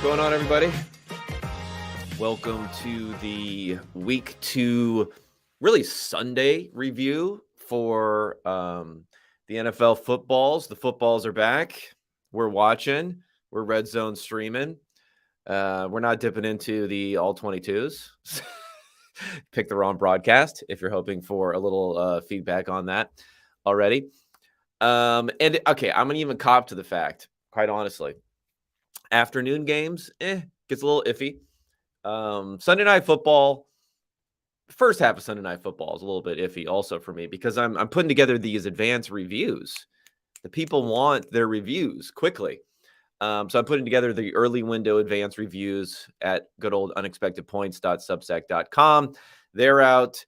What's going on, everybody? Welcome to the week 2, really Sunday review for the NFL footballs. The footballs are back. We're watching. We're red zone streaming. We're not dipping into the all 22s. Pick the wrong broadcast if you're hoping for a little feedback on that already. And okay, I'm going to even cop to the fact, quite honestly. Afternoon games, gets a little iffy. Sunday Night Football, first half of Sunday Night Football is a little bit iffy also for me because I'm putting together these advanced reviews. The people want their reviews quickly. So I'm putting together the early window advanced reviews at good old unexpectedpoints.substack.com. They're out.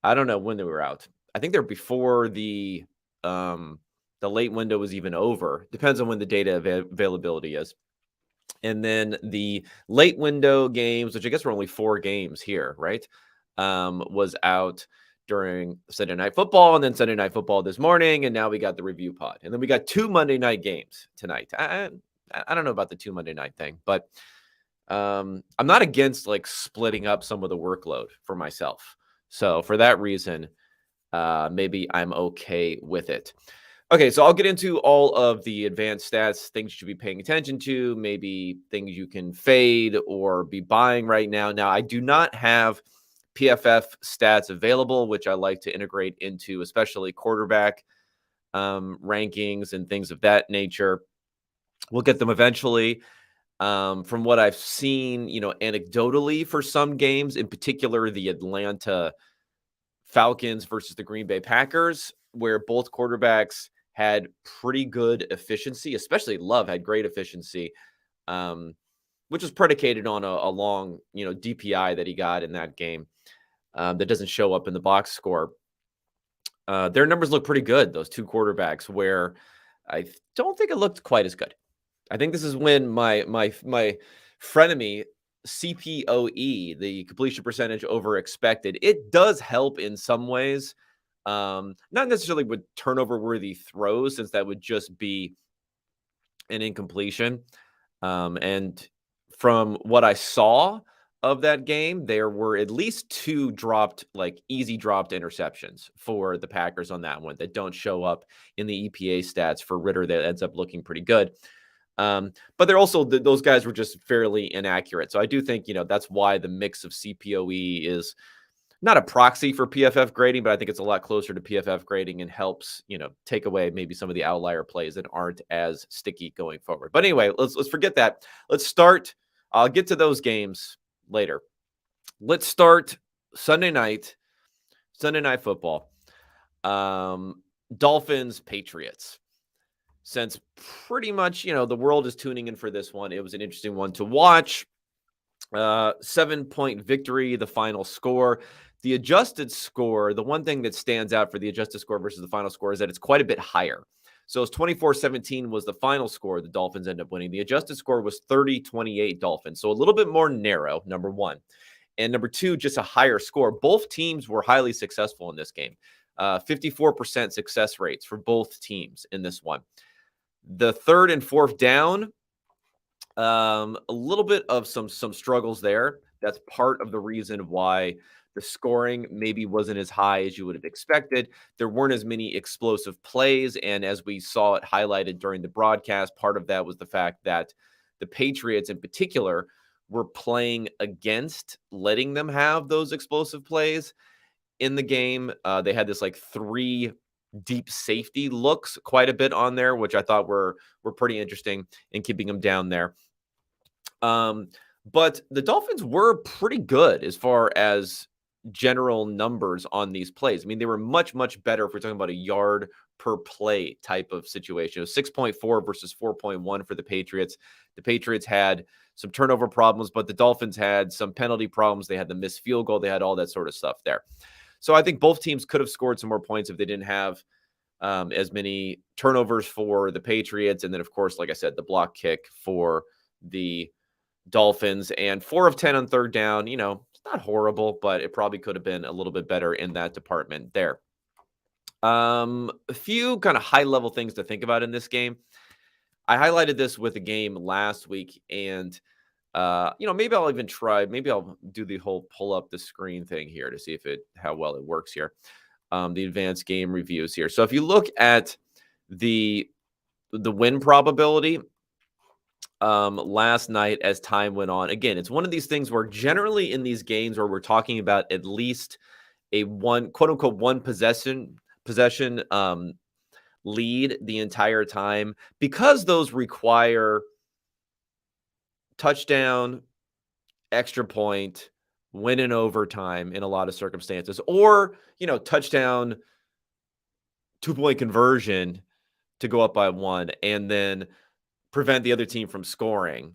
I don't know when they were out. I think they're before the late window was even over. Depends on when the data availability is. And then the late window games, which I guess were only 4 games here, right? Was out during Sunday Night Football, and then Sunday Night Football this morning, and now we got the review pod. And then we got 2 Monday night games tonight. I don't know about the 2 Monday night thing, but I'm not against like splitting up some of the workload for myself. So for that reason, maybe I'm okay with it. Okay, so I'll get into all of the advanced stats, things you should be paying attention to, maybe things you can fade or be buying right now. Now, I do not have PFF stats available, which I like to integrate into especially quarterback rankings and things of that nature. We'll get them eventually. From what I've seen, anecdotally for some games, in particular the Atlanta Falcons versus the Green Bay Packers, where both quarterbacks had pretty good efficiency, especially Love had great efficiency, which was predicated on a long, DPI that he got in that game that doesn't show up in the box score. Their numbers look pretty good, those two quarterbacks, where I don't think it looked quite as good. I think this is when my frenemy CPOE, the completion percentage over expected, it does help in some ways. Not necessarily with turnover-worthy throws, since that would just be an incompletion. And from what I saw of that game, there were at least 2 easy dropped interceptions for the Packers on that one that don't show up in the EPA stats for Ritter that ends up looking pretty good. But they're also, those guys were just fairly inaccurate. So I do think, that's why the mix of CPOE is not a proxy for PFF grading, but I think it's a lot closer to PFF grading and helps, take away maybe some of the outlier plays that aren't as sticky going forward. But anyway, let's forget that. Let's start. I'll get to those games later. Let's start Sunday night football. Dolphins, Patriots. Since pretty much, the world is tuning in for this one, it was an interesting one to watch. 7-point victory, the final score. The adjusted score, the one thing that stands out for the adjusted score versus the final score is that it's quite a bit higher. So it's 24-17 was the final score. The Dolphins end up winning. The adjusted score was 30-28 Dolphins. So a little bit more narrow, number one. And number two, just a higher score. Both teams were highly successful in this game. 54% success rates for both teams in this one. The third and fourth down, a little bit of some struggles there. That's part of the reason why the scoring maybe wasn't as high as you would have expected. There weren't as many explosive plays, and as we saw it highlighted during the broadcast, part of that was the fact that the Patriots in particular were playing against letting them have those explosive plays in the game. They had this 3 deep safety looks quite a bit on there, which I thought were pretty interesting in keeping them down there. But the Dolphins were pretty good as far as general numbers on these plays. I mean, they were much, much better if we're talking about a yard per play type of situation. It was 6.4 versus 4.1 for the Patriots. The Patriots had some turnover problems, but the Dolphins had some penalty problems. They had the missed field goal. They had all that sort of stuff there. So I think both teams could have scored some more points if they didn't have as many turnovers for the Patriots. And then, of course, like I said, the block kick for the Dolphins. And 4 of 10 on third down, it's not horrible, but it probably could have been a little bit better in that department there. A few kind of high-level things to think about in this game. I highlighted this with a game last week, and Maybe I'll even try. Maybe I'll do the whole pull up the screen thing here to see how well it works here. The advanced game reviews here. So if you look at the win probability last night as time went on, again, it's one of these things where generally in these games where we're talking about at least a one quote unquote one possession lead the entire time, because those require touchdown, extra point, win in overtime in a lot of circumstances, or touchdown, 2-point conversion to go up by 1 and then prevent the other team from scoring.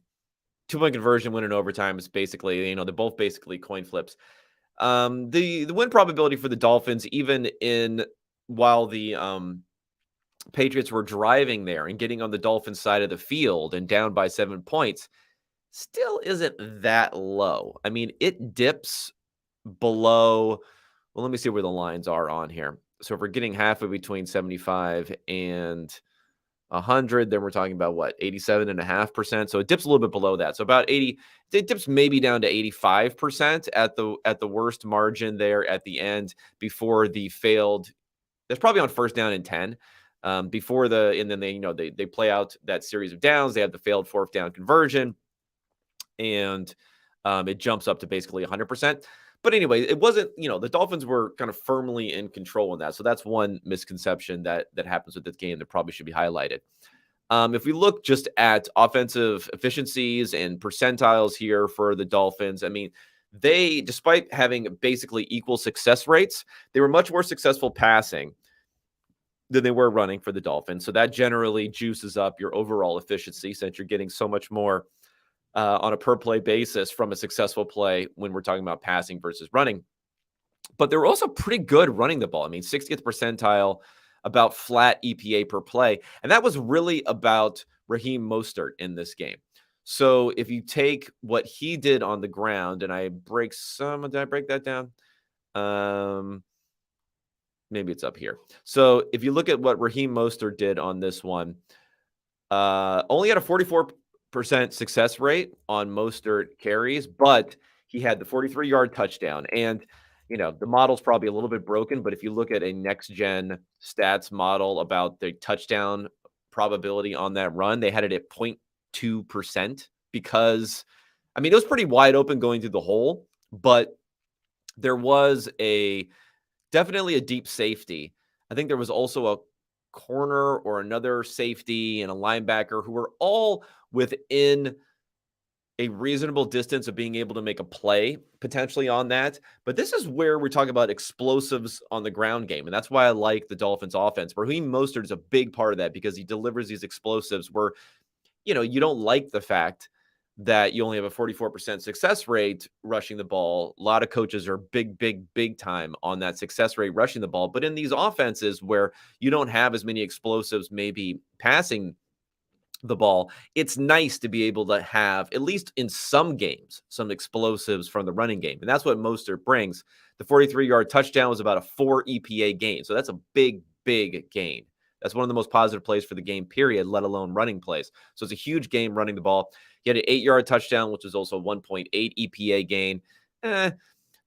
2-point conversion, win in overtime is basically, they're both basically coin flips. The win probability for the Dolphins, even while the Patriots were driving there and getting on the Dolphins side of the field and down by 7 points, still isn't that low. I mean, it dips below. Well, let me see where the lines are on here. So if we're getting halfway between 75 and 100, then we're talking about what, 87.5%. So it dips a little bit below that. So about 80, it dips maybe down to 85% at the worst margin there at the end before the failed. That's probably on first down and 10. And then they play out that series of downs. They have the failed fourth down conversion, and it jumps up to basically 100%. But anyway, it wasn't, the Dolphins were kind of firmly in control in that. So that's one misconception that happens with this game that probably should be highlighted. If we look just at offensive efficiencies and percentiles here for the Dolphins, I mean, they, despite having basically equal success rates, they were much more successful passing than they were running for the Dolphins. So that generally juices up your overall efficiency, since you're getting so much more on a per play basis from a successful play when we're talking about passing versus running. But they were also pretty good running the ball. I mean, 60th percentile, about flat EPA per play. And that was really about Raheem Mostert in this game. So if you take what he did on the ground, and did I break that down? Maybe it's up here. So if you look at what Raheem Mostert did on this one, only had a 44% success rate on Mostert carries, but he had the 43-yard touchdown. And, the model's probably a little bit broken, but if you look at a next-gen stats model about the touchdown probability on that run, they had it at 0.2% because, it was pretty wide open going through the hole, but there was definitely a deep safety. I think there was also a corner or another safety and a linebacker who were all within a reasonable distance of being able to make a play potentially on that. But this is where we're talking about explosives on the ground game. And that's why I like the Dolphins offense. Raheem Mostert is a big part of that because he delivers these explosives where, you don't like the fact that you only have a 44% success rate rushing the ball. A lot of coaches are big time on that success rate rushing the ball. But in these offenses where you don't have as many explosives maybe passing the ball, it's nice to be able to have, at least in some games, some explosives from the running game. And that's what Mostert brings. The 43-yard touchdown was about a 4 EPA gain. So that's a big gain. That's one of the most positive plays for the game, period, let alone running plays. So it's a huge game running the ball. He had an 8-yard touchdown, which was also 1.8 EPA gain.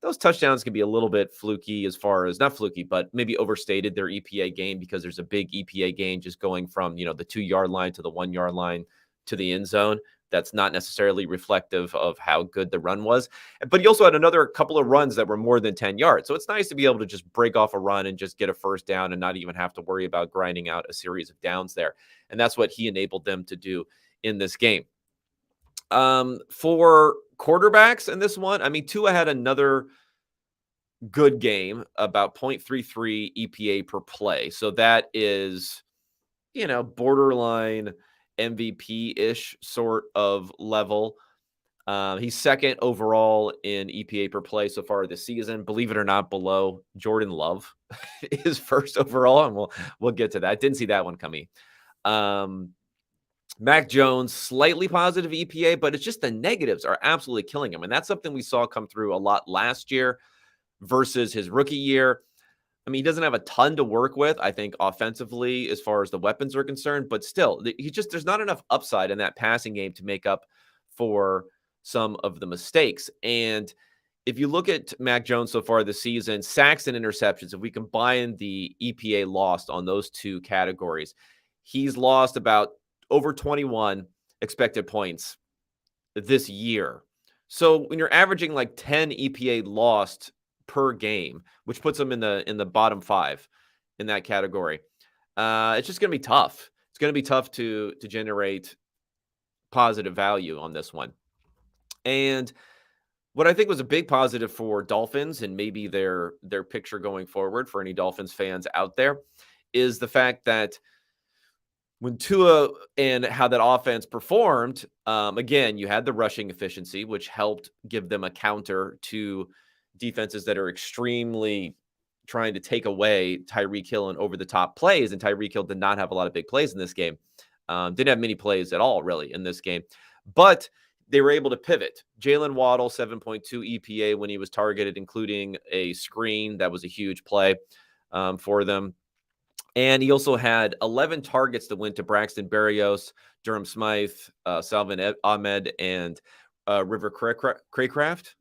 Those touchdowns can be a little bit fluky, as far as, not fluky, but maybe overstated their EPA gain, because there's a big EPA gain just going from, the 2-yard line to the 1-yard line to the end zone. That's not necessarily reflective of how good the run was. But he also had another couple of runs that were more than 10 yards. So it's nice to be able to just break off a run and just get a first down and not even have to worry about grinding out a series of downs there. And that's what he enabled them to do in this game. For quarterbacks in this one, Tua had another good game, about 0.33 EPA per play. So that is, borderline MVP-ish sort of level. He's second overall in EPA per play so far this season. Believe it or not, below Jordan Love is first overall, and we'll get to that. Didn't see that one coming. Mac Jones, slightly positive EPA, but it's just the negatives are absolutely killing him. And that's something we saw come through a lot last year versus his rookie year. He doesn't have a ton to work with, I think, offensively, as far as the weapons are concerned, but still, there's not enough upside in that passing game to make up for some of the mistakes. And if you look at Mac Jones so far this season, sacks and interceptions, if we combine the EPA lost on those two categories, he's lost about over 21 expected points this year. So when you're averaging like 10 EPA lost per game, which puts him in the bottom 5 in that category, it's just going to be tough. It's going to be tough to generate positive value on this one. And what I think was a big positive for Dolphins and maybe their picture going forward for any Dolphins fans out there is the fact that when Tua and how that offense performed, again, you had the rushing efficiency, which helped give them a counter to defenses that are extremely trying to take away Tyreek Hill and over-the-top plays, and Tyreek Hill did not have a lot of big plays in this game. Didn't have many plays at all, really, in this game. But they were able to pivot. Jalen Waddle, 7.2 EPA when he was targeted, including a screen. That was a huge play for them. And he also had 11 targets that went to Braxton Berrios, Durham Smythe, Salvin Ahmed, and River Craycraft.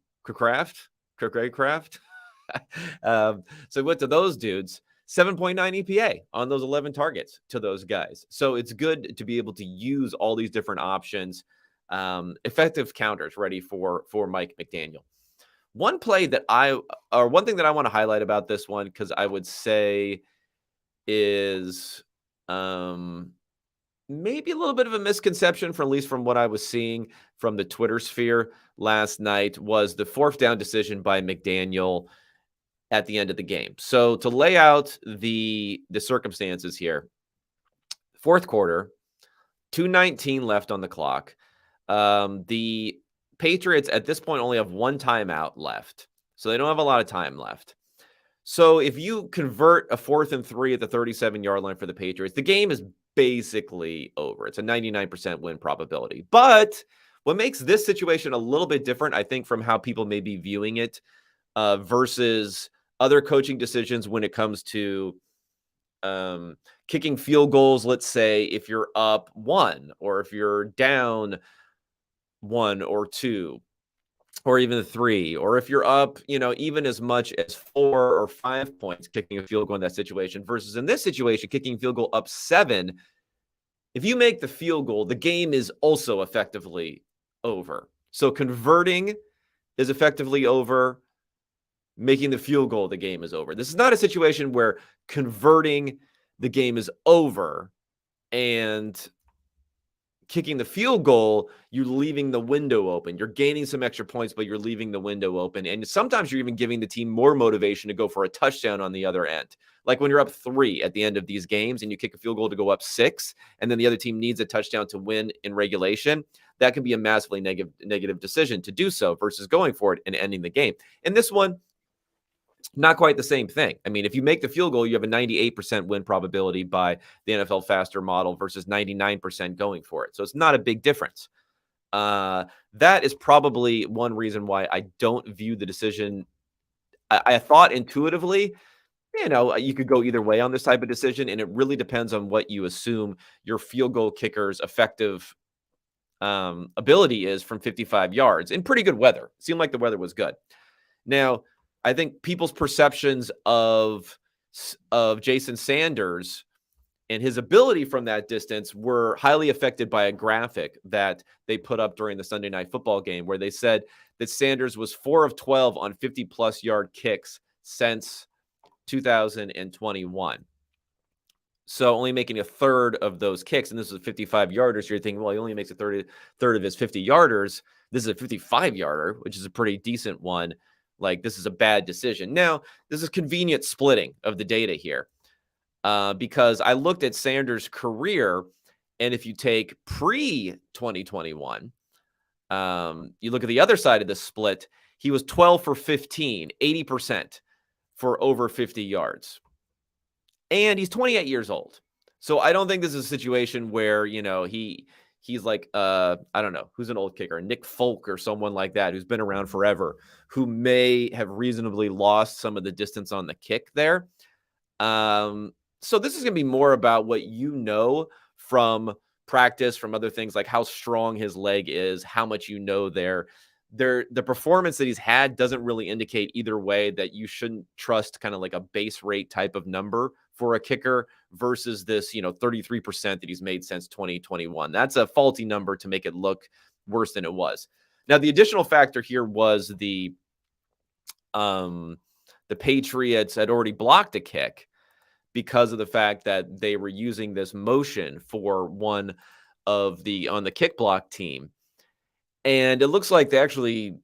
So it went to those dudes. 7.9 EPA on those 11 targets to those guys. So it's good to be able to use all these different options, effective counters ready for Mike McDaniel. One thing that I want to highlight about this one, because I would say is maybe a little bit of a misconception, at least from what I was seeing from the Twitter sphere last night, was the 4th down decision by McDaniel at the end of the game. So to lay out the circumstances here, 4th quarter, 2:19 left on the clock. The Patriots at this point only have 1 timeout left, so they don't have a lot of time left. So if you convert a 4th and 3 at the 37-yard line for the Patriots, the game is basically over. It's a 99% win probability. But what makes this situation a little bit different, I think, from how people may be viewing it versus other coaching decisions when it comes to kicking field goals, let's say if you're up 1 or if you're down 1 or 2. Or even 3, or if you're up, even as much as 4 or 5 points, kicking a field goal in that situation, versus in this situation, kicking field goal up 7. If you make the field goal, the game is also effectively over. So converting is effectively over. Making the field goal, the game is over. This is not a situation where converting, the game is over, and kicking the field goal, you're leaving the window open. You're gaining some extra points, but you're leaving the window open. And sometimes you're even giving the team more motivation to go for a touchdown on the other end. Like when you're up 3 at the end of these games and you kick a field goal to go up 6, and then the other team needs a touchdown to win in regulation, that can be a massively negative decision to do so versus going for it and ending the game. And this one, not quite the same thing. I mean, if you make the field goal, you have a 98% win probability by the NFL faster model versus 99% going for it. So it's not a big difference. That is probably one reason why I don't view the decision. I thought intuitively, you could go either way on this type of decision, and it really depends on what you assume your field goal kicker's effective ability is from 55 yards in pretty good weather. It seemed like the weather was good. Now, I think people's perceptions of Jason Sanders and his ability from that distance were highly affected by a graphic that they put up during the Sunday Night Football game, where they said that Sanders was 4 of 12 on 50-plus yard kicks since 2021. So only making a third of those kicks, and this is a 55-yarder, so you're thinking, well, he only makes a third of his 50-yarders. This is a 55-yarder, which is a pretty decent one. Like, this is a bad decision. Now, this is convenient splitting of the data here because I looked at Sanders' career, and if you take pre-2021, you look at the other side of the split, he was 12 for 15, 80% for over 50 yards. And he's 28 years old. So I don't think this is a situation where, he's like, I don't know, who's an old kicker, Nick Folk or someone like that, who's been around forever, who may have reasonably lost some of the distance on the kick there. So this is going to be more about what you know from practice, from other things like how strong his leg is, how much the performance that he's had doesn't really indicate either way that you shouldn't trust kind of like a base rate type of number for a kicker versus this, 33% that he's made since 2021. That's a faulty number to make it look worse than it was. Now, the additional factor here was the Patriots had already blocked a kick because of the fact that they were using this motion for one on the kick block team. And it looks like they actually,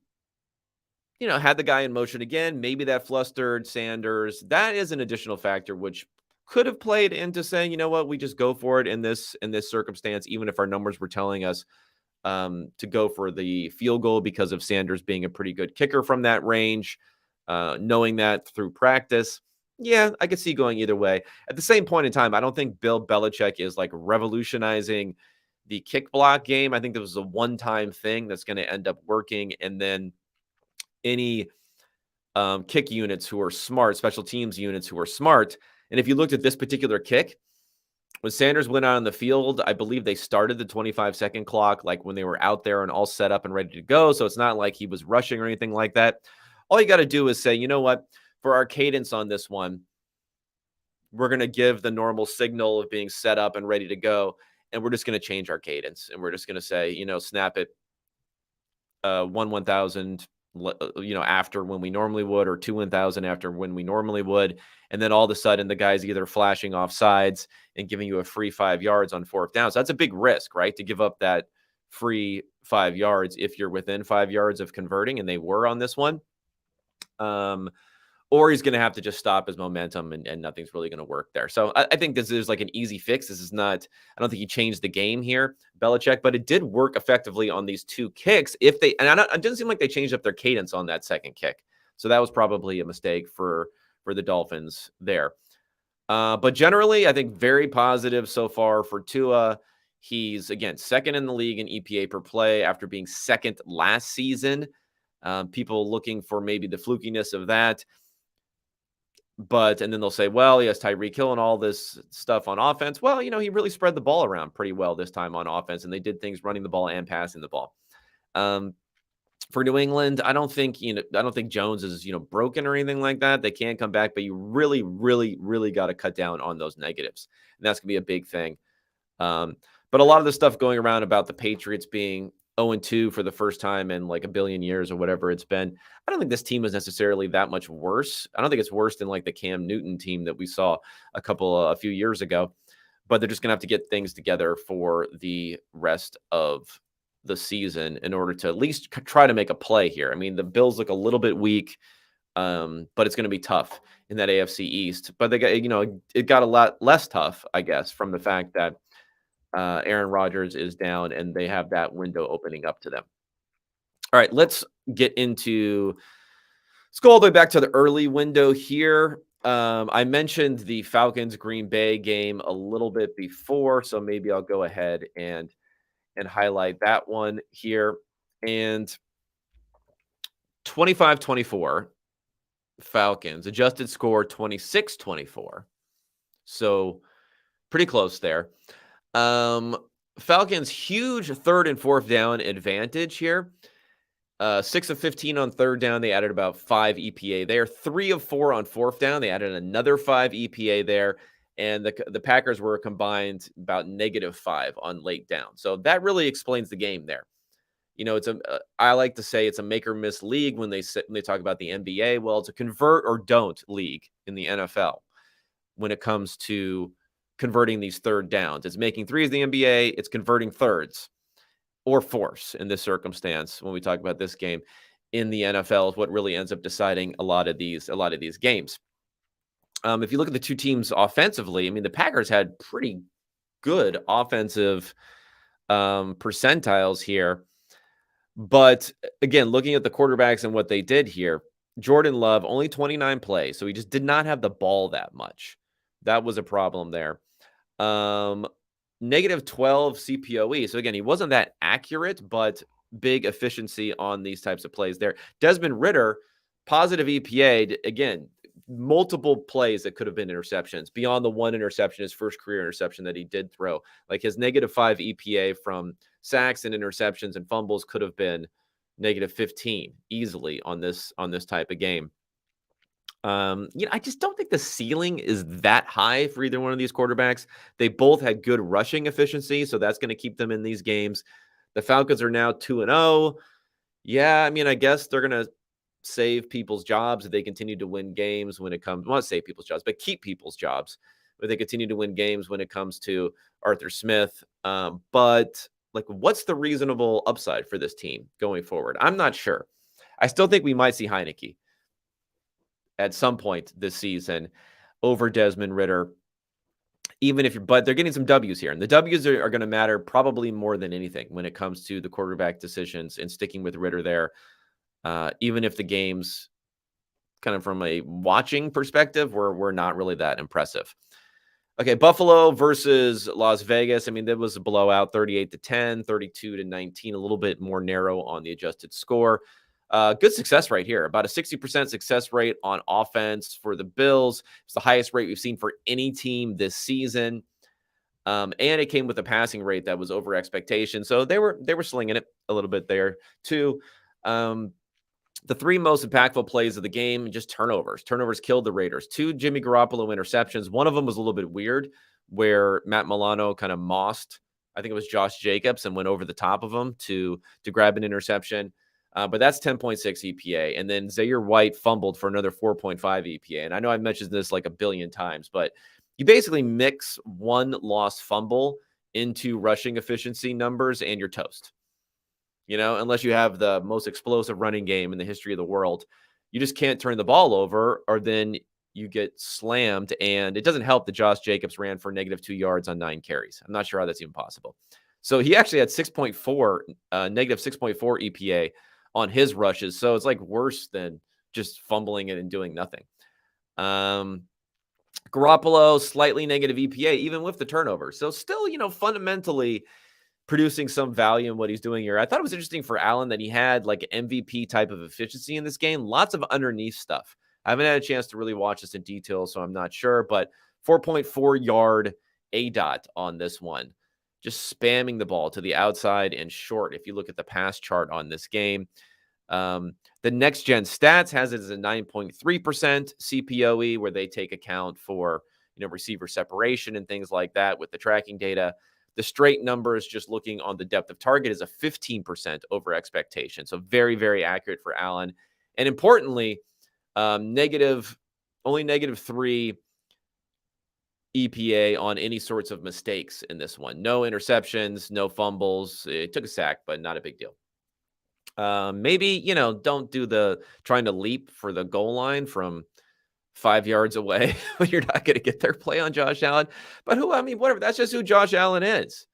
had the guy in motion again. Maybe that flustered Sanders. That is an additional factor, which could have played into saying, you know what, we just go for it in this circumstance, even if our numbers were telling us to go for the field goal because of Sanders being a pretty good kicker from that range, knowing that through practice. Yeah, I could see going either way. At the same point in time, I don't think Bill Belichick is like revolutionizing the kick block game. I think this was a one-time thing that's going to end up working. And then any kick units who are smart, special teams units who are smart. And if you looked at this particular kick, when Sanders went out on the field, I believe they started the 25-second clock, like when they were out there and all set up and ready to go. So it's not like he was rushing or anything like that. All you got to do is say, you know what, for our cadence on this one, we're going to give the normal signal of being set up and ready to go. And we're just going to change our cadence. And we're just going to say, snap it 1,000, after when we normally would, or 2,000 after when we normally would. And then all of a sudden the guy's either flashing off sides and giving you a free 5 yards on fourth down. So that's a big risk, right? To give up that free 5 yards if you're within 5 yards of converting, and they were on this one. Or he's going to have to just stop his momentum and nothing's really going to work there. So I think this is like an easy fix. This is not, I don't think he changed the game here, Belichick, but it did work effectively on these two kicks. It didn't seem like they changed up their cadence on that second kick. So that was probably a mistake for the Dolphins there. But generally, I think very positive so far for Tua. He's, again, second in the league in EPA per play after being second last season. People looking for maybe the flukiness of that. And then they'll say, well, he has Tyreek Hill and all this stuff on offense. Well, he really spread the ball around pretty well this time on offense, and they did things running the ball and passing the ball. For New England, I don't think Jones is, broken or anything like that. They can come back, but you really, really, really got to cut down on those negatives. And that's going to be a big thing. But a lot of the stuff going around about the Patriots being 0-2 for the first time in like a billion years or whatever it's been, I don't think this team is necessarily that much worse. I don't think it's worse than like the Cam Newton team that we saw a few years ago, but they're just going to have to get things together for the rest of the season in order to at least try to make a play here. I mean, the Bills look a little bit weak, but it's going to be tough in that AFC East, but they got, it got a lot less tough, I guess, from the fact that Aaron Rodgers is down and they have that window opening up to them. All right, let's go all the way back to the early window here. I mentioned the Falcons Green Bay game a little bit before, so maybe I'll go ahead and highlight that one here. And 25-24 Falcons, adjusted score 26-24. So pretty close there. Falcons huge third and fourth down advantage here. 6 of 15 on third down. They added about 5 EPA there. 3 of 4 on fourth down. They added another 5 EPA there. And the Packers were combined about -5 on late down. So that really explains the game there. I like to say it's a make or miss league when they talk about the NBA. Well, it's a convert or don't league in the NFL when it comes to converting these third downs. It's making threes in the NBA. It's converting thirds or fourths in this circumstance. When we talk about this game in the NFL, is what really ends up deciding a lot of these games. If you look at the two teams offensively, I mean, the Packers had pretty good offensive percentiles here. But again, looking at the quarterbacks and what they did here, Jordan Love, only 29 plays. So he just did not have the ball that much. That was a problem there. -12 CPOE. So again, he wasn't that accurate, but big efficiency on these types of plays there. Desmond Ridder, positive EPA. Again, multiple plays that could have been interceptions beyond the one interception, his first career interception that he did throw. Like his -5 EPA from sacks and interceptions and fumbles could have been -15 easily on this type of game. I just don't think the ceiling is that high for either one of these quarterbacks. They both had good rushing efficiency, so that's going to keep them in these games. The Falcons are now 2-0. Yeah, I mean, I guess they're going to save people's jobs if they continue to win games when it comes, well, not save people's jobs, but keep people's jobs if they continue to win games when it comes to Arthur Smith. But like, what's the reasonable upside for this team going forward? I'm not sure. I still think we might see Heineke at some point this season over Desmond Ridder, but they're getting some W's here. And the W's are going to matter probably more than anything when it comes to the quarterback decisions and sticking with Ridder there. Even if the games kind of from a watching perspective were not really that impressive. Okay, Buffalo versus Las Vegas. I mean, that was a blowout, 38-10, 32-19, a little bit more narrow on the adjusted score. Good success rate here, about a 60% success rate on offense for the Bills. It's the highest rate we've seen for any team this season. And it came with a passing rate that was over expectation. So they were slinging it a little bit there too. The three most impactful plays of the game, just turnovers. Turnovers killed the Raiders. 2 Jimmy Garoppolo interceptions. One of them was a little bit weird where Matt Milano kind of mossed, I think it was Josh Jacobs, and went over the top of him to grab an interception. But that's 10.6 EPA. And then Zaire White fumbled for another 4.5 EPA. And I know I've mentioned this like a billion times, but you basically mix one lost fumble into rushing efficiency numbers and you're toast. Unless you have the most explosive running game in the history of the world, you just can't turn the ball over, or then you get slammed. And it doesn't help that Josh Jacobs ran for -2 yards on 9 carries. I'm not sure how that's even possible. So he actually had negative 6.4 EPA on his rushes. So it's like worse than just fumbling it and doing nothing. Garoppolo, slightly negative EPA, even with the turnover. So still, fundamentally producing some value in what he's doing here. I thought it was interesting for Allen that he had like MVP type of efficiency in this game. Lots of underneath stuff. I haven't had a chance to really watch this in detail, so I'm not sure, but 4.4 yard ADOT on this one. Just spamming the ball to the outside and short. If you look at the pass chart on this game, the next gen stats has it as a 9.3% CPOE, where they take account for, receiver separation and things like that with the tracking data. The straight numbers, just looking on the depth of target, is a 15% over expectation. So very, very accurate for Allen. And importantly, only -3 EPA on any sorts of mistakes in this one. No interceptions, no fumbles. It took a sack, but not a big deal. Maybe, don't do the trying to leap for the goal line from 5 yards away when you're not going to get their play on Josh Allen. But whatever. That's just who Josh Allen is.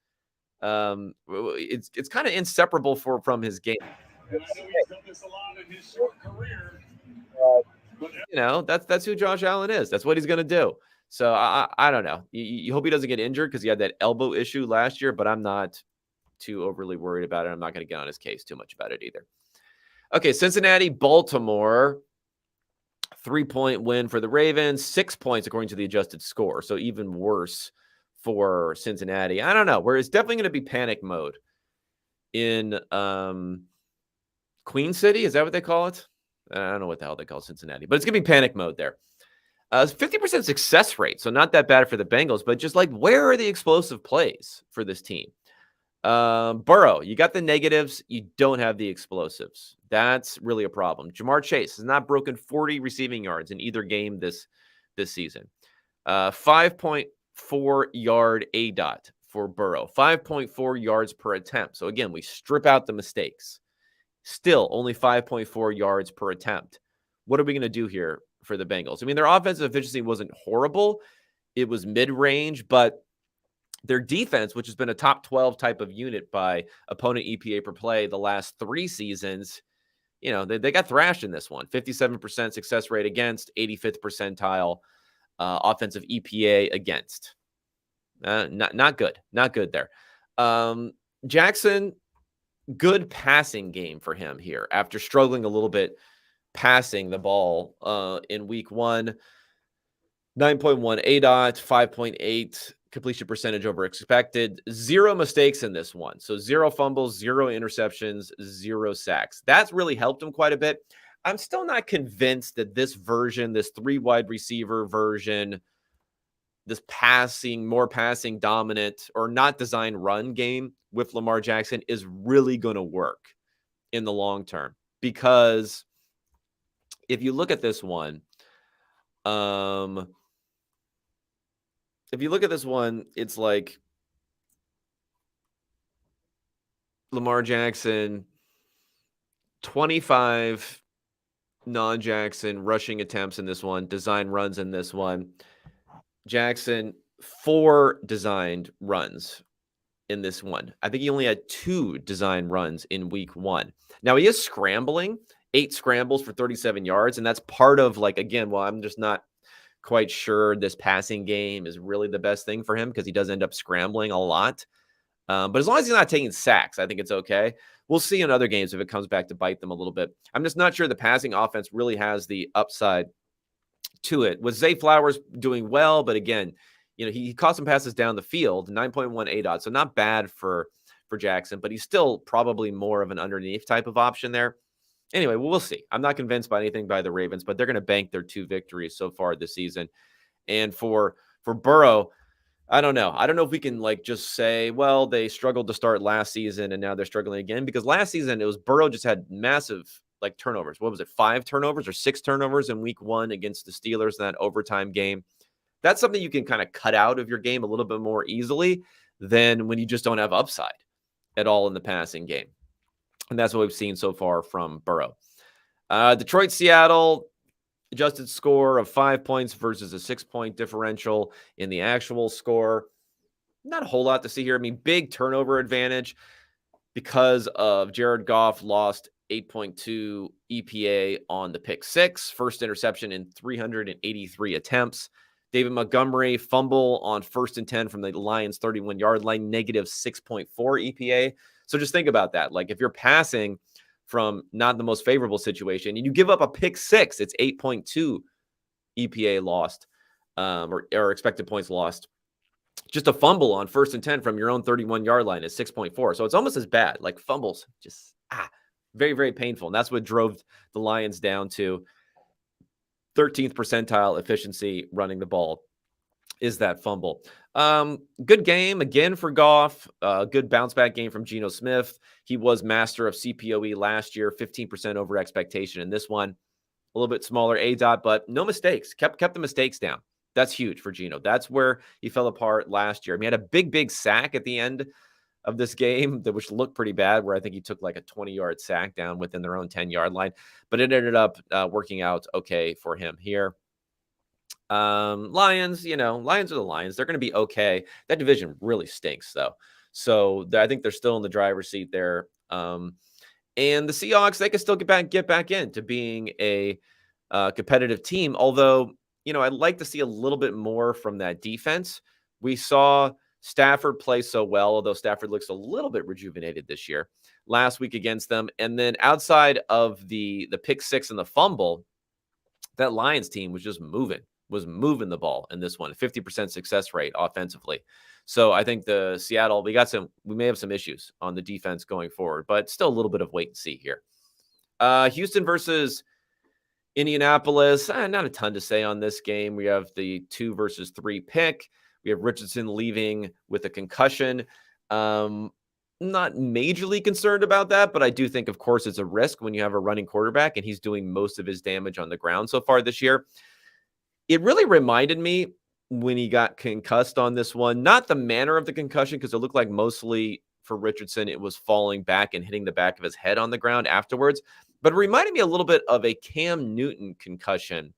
It's kind of inseparable from his game. And I know he's done this a lot in his short career. That's who Josh Allen is. That's what he's going to do. So I don't know. You hope he doesn't get injured because he had that elbow issue last year, but I'm not too overly worried about it. I'm not going to get on his case too much about it either. Okay, Cincinnati, Baltimore. 3-point win for the Ravens, 6 points according to the adjusted score. So even worse for Cincinnati. I don't know. Where it's definitely going to be panic mode in Queen City. Is that what they call it? I don't know what the hell they call Cincinnati, but it's going to be panic mode there. 50% success rate. So not that bad for the Bengals, but just like, where are the explosive plays for this team? Burrow, you got the negatives. You don't have the explosives. That's really a problem. Jamar Chase has not broken 40 receiving yards in either game this season. 5.4 yard ADOT for Burrow. 5.4 yards per attempt. So again, we strip out the mistakes. Still only 5.4 yards per attempt. What are we going to do here for the Bengals? Their offensive efficiency wasn't horrible. It was mid-range, but their defense, which has been a top 12 type of unit by opponent EPA per play the last 3 seasons, they got thrashed in this one. 57% success rate against, 85th percentile offensive EPA against. Not good. Not good there. Jackson, good passing game for him here after struggling a little bit passing the ball in week 1. 9.1 ADOT, 5.8 completion percentage over expected, 0 mistakes in this one. So 0 fumbles, 0 interceptions, 0 sacks. That's really helped him quite a bit. I'm still not convinced that this version, this 3 wide receiver version, this more passing dominant or not designed run game with Lamar Jackson is really going to work in the long term. Because if you look at this one, it's like Lamar Jackson, 25 non-Jackson rushing attempts in this one, design runs in this one. Jackson, 4 designed runs in this one. I think he only had 2 design runs in week 1. Now he is scrambling, 8 scrambles for 37 yards. And that's part of again, I'm just not quite sure this passing game is really the best thing for him because he does end up scrambling a lot. But as long as he's not taking sacks, I think it's okay. We'll see in other games if it comes back to bite them a little bit. I'm just not sure the passing offense really has the upside to it. With Zay Flowers doing well, but again, he caught some passes down the field, 9.1 ADOT, so not bad for Jackson, but he's still probably more of an underneath type of option there. Anyway, we'll see. I'm not convinced by anything by the Ravens, but they're going to bank their 2 victories so far this season. And for Burrow, I don't know. I don't know if we can just say, well, they struggled to start last season and now they're struggling again, because last season it was Burrow just had massive turnovers. What was it? 5 turnovers or 6 turnovers in week 1 against the Steelers in that overtime game. That's something you can kind of cut out of your game a little bit more easily than when you just don't have upside at all in the passing game. And that's what we've seen so far from Burrow. Detroit, Seattle, adjusted score of 5 points versus a 6-point differential in the actual score. Not a whole lot to see here. I mean, big turnover advantage because of Jared Goff lost 8.2 EPA on the pick 6, first interception in 383 attempts. David Montgomery, fumble on 1st and 10 from the Lions' 31-yard line, negative 6.4 EPA. So just think about that. If you're passing from not the most favorable situation and you give up a pick 6, it's 8.2 EPA lost, or expected points lost. Just a fumble on 1st and 10 from your own 31-yard line is 6.4. So it's almost as bad. Fumbles, just very, very painful. And that's what drove the Lions down to 13th percentile efficiency running the ball, is that fumble. Good game again for Goff. Good bounce back game from Geno Smith. He was master of CPOE last year, 15% over expectation. In this one, a little bit smaller ADOT, but no mistakes. Kept the mistakes down. That's huge for Geno. That's where he fell apart last year. I mean, he had a big sack at the end of this game, which looked pretty bad, where I think he took a 20-yard sack down within their own 10-yard line, but it ended up working out okay for him here. Lions, Lions are the Lions. They're going to be okay. That division really stinks, though. So I think they're still in the driver's seat there. And the Seahawks, they can still get back into being a competitive team, although, I'd like to see a little bit more from that defense. We saw Stafford play so well, although Stafford looks a little bit rejuvenated this year, last week against them. And then outside of the pick 6 and the fumble, that Lions team was just moving the ball in this one, 50% success rate offensively. So I think the Seattle, we may have some issues on the defense going forward, but still a little bit of wait and see here. Houston versus Indianapolis, not a ton to say on this game. We have the 2 versus 3 pick. We have Richardson leaving with a concussion. Not majorly concerned about that, but I do think, of course, it's a risk when you have a running quarterback and he's doing most of his damage on the ground so far this year. It really reminded me when he got concussed on this one, not the manner of the concussion, because it looked like mostly for Richardson, it was falling back and hitting the back of his head on the ground afterwards. But it reminded me a little bit of a Cam Newton concussion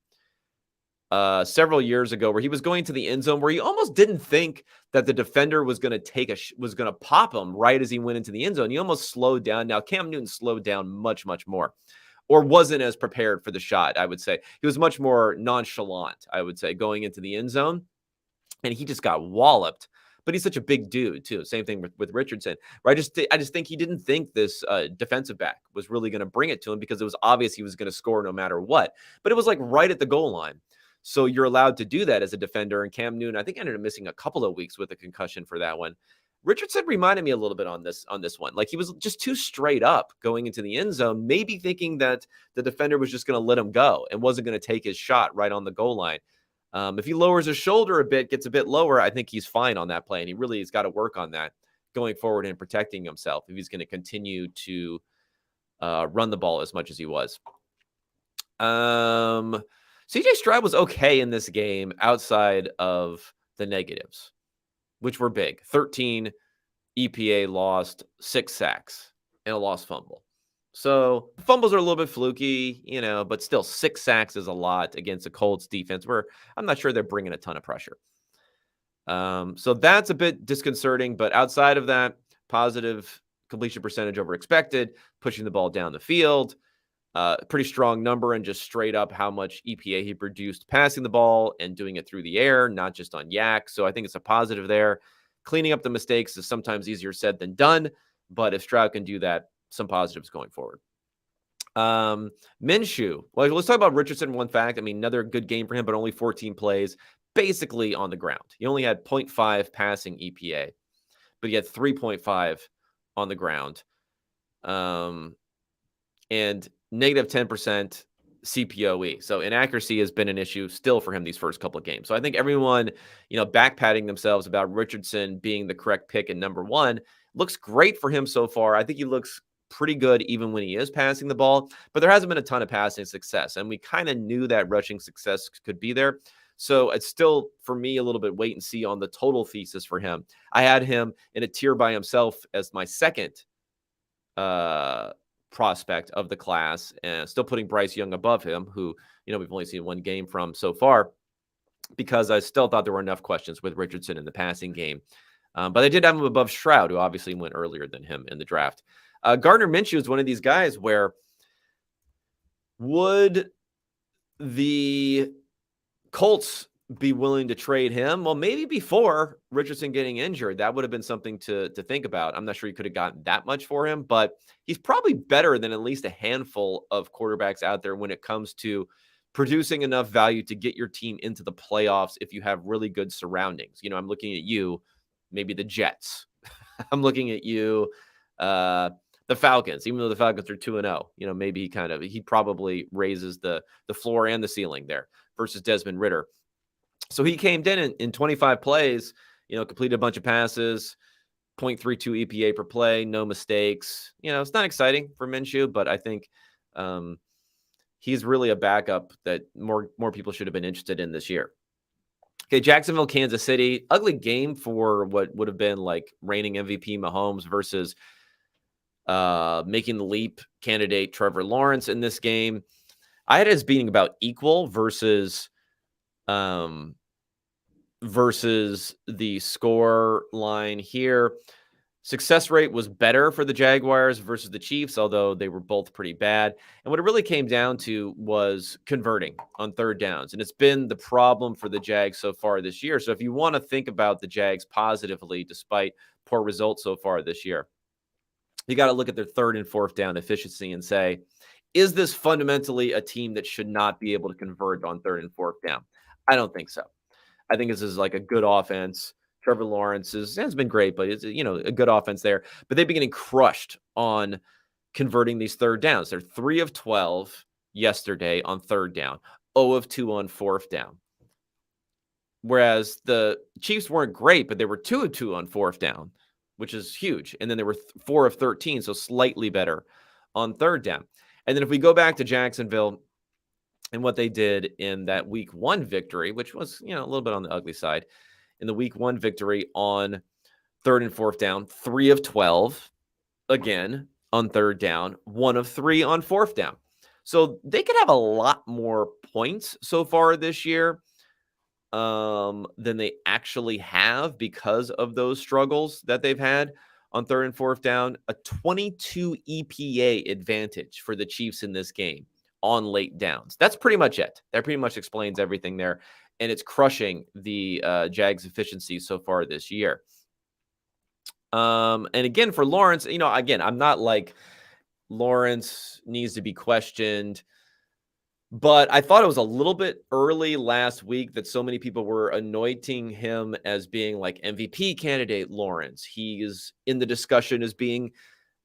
several years ago, where he was going to the end zone, where he almost didn't think that the defender was going to pop him right as he went into the end zone. He almost slowed down. Now, Cam Newton slowed down much, much more, or wasn't as prepared for the shot, I would say. He was much more nonchalant, I would say, going into the end zone, and he just got walloped. but he's such a big dude too. Same thing with Richardson. Where I just think he didn't think this defensive back was really going to bring it to him because it was obvious he was going to score no matter what. But it was like right at the goal line. So you're allowed to do that as a defender. And Cam Newton, I think, ended up missing a couple of weeks with a concussion for that one. Richardson reminded me a little bit on this one. Like he was just too straight up going into the end zone, maybe thinking that the defender was just going to let him go and wasn't going to take his shot right on the goal line. If he lowers his shoulder a bit, gets a bit lower, I think he's fine on that play. And he really has got to work on that going forward and protecting himself if he's going to continue to run the ball as much as he was. CJ Stroud was okay in this game outside of the negatives, which were big. 13 EPA lost, 6 sacks, and a lost fumble. So fumbles are a little bit fluky, but still 6 sacks is a lot against the Colts defense where I'm not sure they're bringing a ton of pressure. So that's a bit disconcerting, but outside of that, positive completion percentage over expected, pushing the ball down the field, pretty strong number and just straight up how much EPA he produced passing the ball and doing it through the air, not just on yak. So I think it's a positive there. Cleaning up the mistakes is sometimes easier said than done, but if Stroud can do that, some positives going forward. Minshew. Well, let's talk about Richardson. One fact. I mean, another good game for him, but only 14 plays, basically on the ground. He only had 0.5 passing EPA, but he had 3.5 on the ground. And negative 10% CPOE. So inaccuracy has been an issue still for him these first couple of games. So I think everyone, back-patting themselves about Richardson being the correct pick at number 1 looks great for him so far. I think he looks pretty good even when he is passing the ball, but there hasn't been a ton of passing success. And we kind of knew that rushing success could be there. So it's still, for me, a little bit wait and see on the total thesis for him. I had him in a tier by himself as my second prospect of the class, and still putting Bryce Young above him, who, we've only seen one game from so far, because I still thought there were enough questions with Richardson in the passing game. But I did have him above Stroud, who obviously went earlier than him in the draft. Gardner Minshew is one of these guys where would the Colts be willing to trade him? Well, maybe before Richardson getting injured, that would have been something to think about. I'm not sure he could have gotten that much for him, but he's probably better than at least a handful of quarterbacks out there when it comes to producing enough value to get your team into the playoffs if you have really good surroundings. I'm looking at you, maybe the Jets. I'm looking at you, the Falcons, even though the Falcons are 2-0, maybe he probably raises the floor and the ceiling there versus Desmond Ridder. So he came in 25 plays, completed a bunch of passes, 0.32 EPA per play, no mistakes. It's not exciting for Minshew, but I think he's really a backup that more people should have been interested in this year. Okay, Jacksonville, Kansas City. Ugly game for what would have been like reigning MVP Mahomes versus making the leap candidate Trevor Lawrence in this game. I had it as being about equal versus the score line here. Success rate was better for the Jaguars versus the Chiefs, although they were both pretty bad. And what it really came down to was converting on third downs. And it's been the problem for the Jags so far this year. So if you want to think about the Jags positively, despite poor results so far this year, you got to look at their third and fourth down efficiency and say, is this fundamentally a team that should not be able to convert on third and fourth down? I don't think so. I think this is like a good offense. Trevor Lawrence has been great, but it's a good offense there. But they've been getting crushed on converting these third downs. They're 3 of 12 yesterday on third down, 0 of 2 on fourth down. Whereas the Chiefs weren't great, but they were 2 of 2 on fourth down, which is huge. And then they were 4 of 13, so slightly better on third down. And then if we go back to Jacksonville and what they did in that week 1 victory, which was, a little bit on the ugly side, in the week 1 victory on third and fourth down, 3 of 12, again, on third down, 1 of 3 on fourth down. So they could have a lot more points so far this year than they actually have because of those struggles that they've had on third and fourth down. A 22 EPA advantage for the Chiefs in this game on late downs. That's pretty much it. That pretty much explains everything there. And it's crushing the Jags' efficiency so far this year. And again, for Lawrence, again, I'm not like Lawrence needs to be questioned, but I thought it was a little bit early last week that so many people were anointing him as being like MVP candidate Lawrence. He is in the discussion as being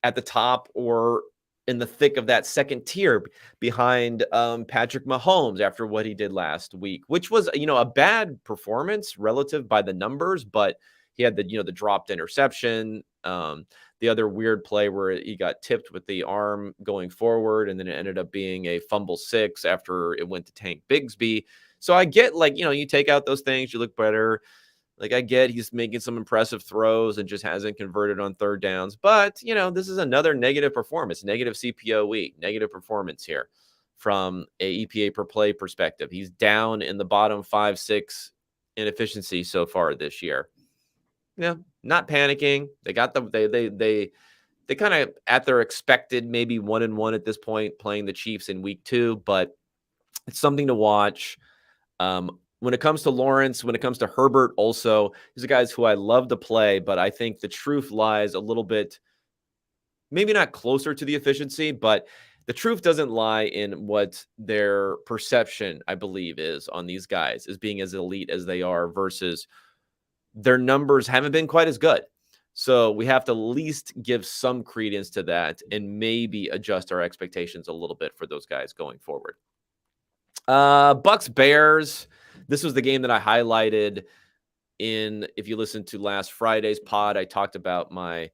at the top or in the thick of that second tier behind Patrick Mahomes after what he did last week, which was, a bad performance relative by the numbers, but he had the dropped interception, the other weird play where he got tipped with the arm going forward, and then it ended up being a fumble 6 after it went to Tank Bigsby. So I get, like, you take out those things, you look better. Like, I get he's making some impressive throws and just hasn't converted on third downs. But, this is another negative performance, negative CPOE, negative performance here from a EPA per play perspective. He's down in the bottom 5-6 in efficiency so far this year. Yeah, not panicking. They got they kind of at their expected maybe 1-1 at this point, playing the Chiefs in week 2, but it's something to watch. When it comes to Lawrence, when it comes to Herbert, also, these are guys who I love to play, but I think the truth lies a little bit, maybe not closer to the efficiency, but the truth doesn't lie in what their perception, I believe, is on these guys as being as elite as they are versus their numbers haven't been quite as good. So we have to at least give some credence to that and maybe adjust our expectations a little bit for those guys going forward. Bucks Bears. This was the game that I highlighted if you listen to last Friday's pod, I talked about my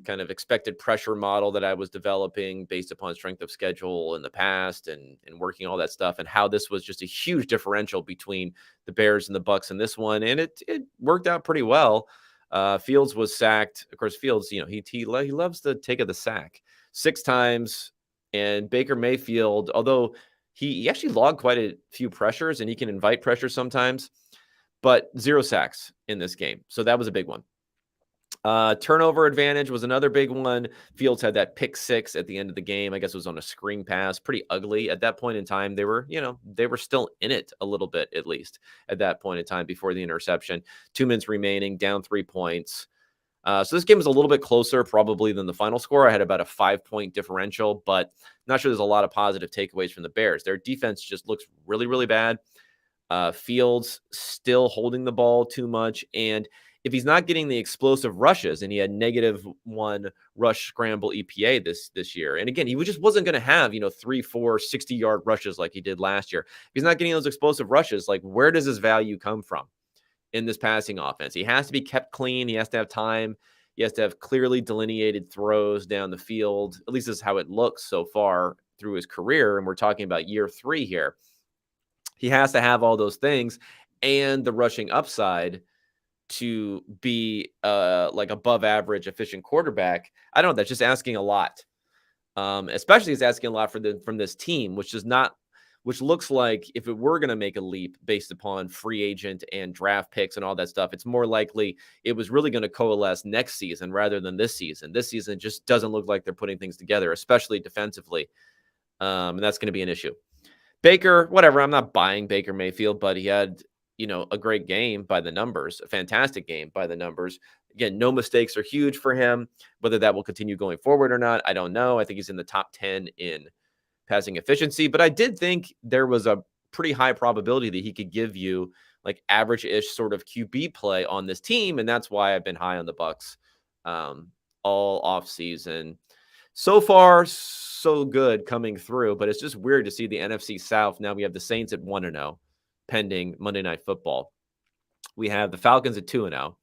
kind of expected pressure model that I was developing based upon strength of schedule in the past and working all that stuff, and how this was just a huge differential between the Bears and the Bucks in this one. And it worked out pretty well. Fields was sacked. Of course, Fields, he loves to take the sack 6 times. And Baker Mayfield, although he actually logged quite a few pressures and he can invite pressure sometimes, but 0 sacks in this game. So that was a big one. Turnover advantage was another big one. Fields had that pick 6 at the end of the game. I guess it was on a screen pass, pretty ugly at that point in time. They were still in it a little bit, at least at that point in time before the interception. 2 minutes remaining, down 3 points. So this game was a little bit closer probably than the final score. I had about a 5-point differential, but not sure there's a lot of positive takeaways from the Bears. Their defense just looks really, really bad. Fields still holding the ball too much. And if he's not getting the explosive rushes, and he had -1 rush scramble EPA this year. And again, he just wasn't going to have, 3, 4, 60-yard rushes like he did last year. If he's not getting those explosive rushes, like, where does his value come from in this passing offense? He has to be kept clean. He has to have time. He has to have clearly delineated throws down the field. At least this is how it looks so far through his career. And we're talking about year 3 here. He has to have all those things and the rushing upside to be like above average efficient quarterback. I don't know. That's just asking a lot. Especially it's asking a lot from this team, which looks like if it were going to make a leap based upon free agent and draft picks and all that stuff, it's more likely it was really going to coalesce next season rather than this season. This season just doesn't look like they're putting things together, especially defensively. And that's going to be an issue. Baker, whatever. I'm not buying Baker Mayfield, but he had, a great game by the numbers, a fantastic game by the numbers. Again, no mistakes are huge for him. Whether that will continue going forward or not, I don't know. I think he's in the top 10 in passing efficiency, but I did think there was a pretty high probability that he could give you like average-ish sort of QB play on this team, and that's why I've been high on the Bucks all off season. So far, so good coming through, but it's just weird to see the NFC South. Now we have the Saints at 1-0, pending Monday Night Football. We have the Falcons at 2-0,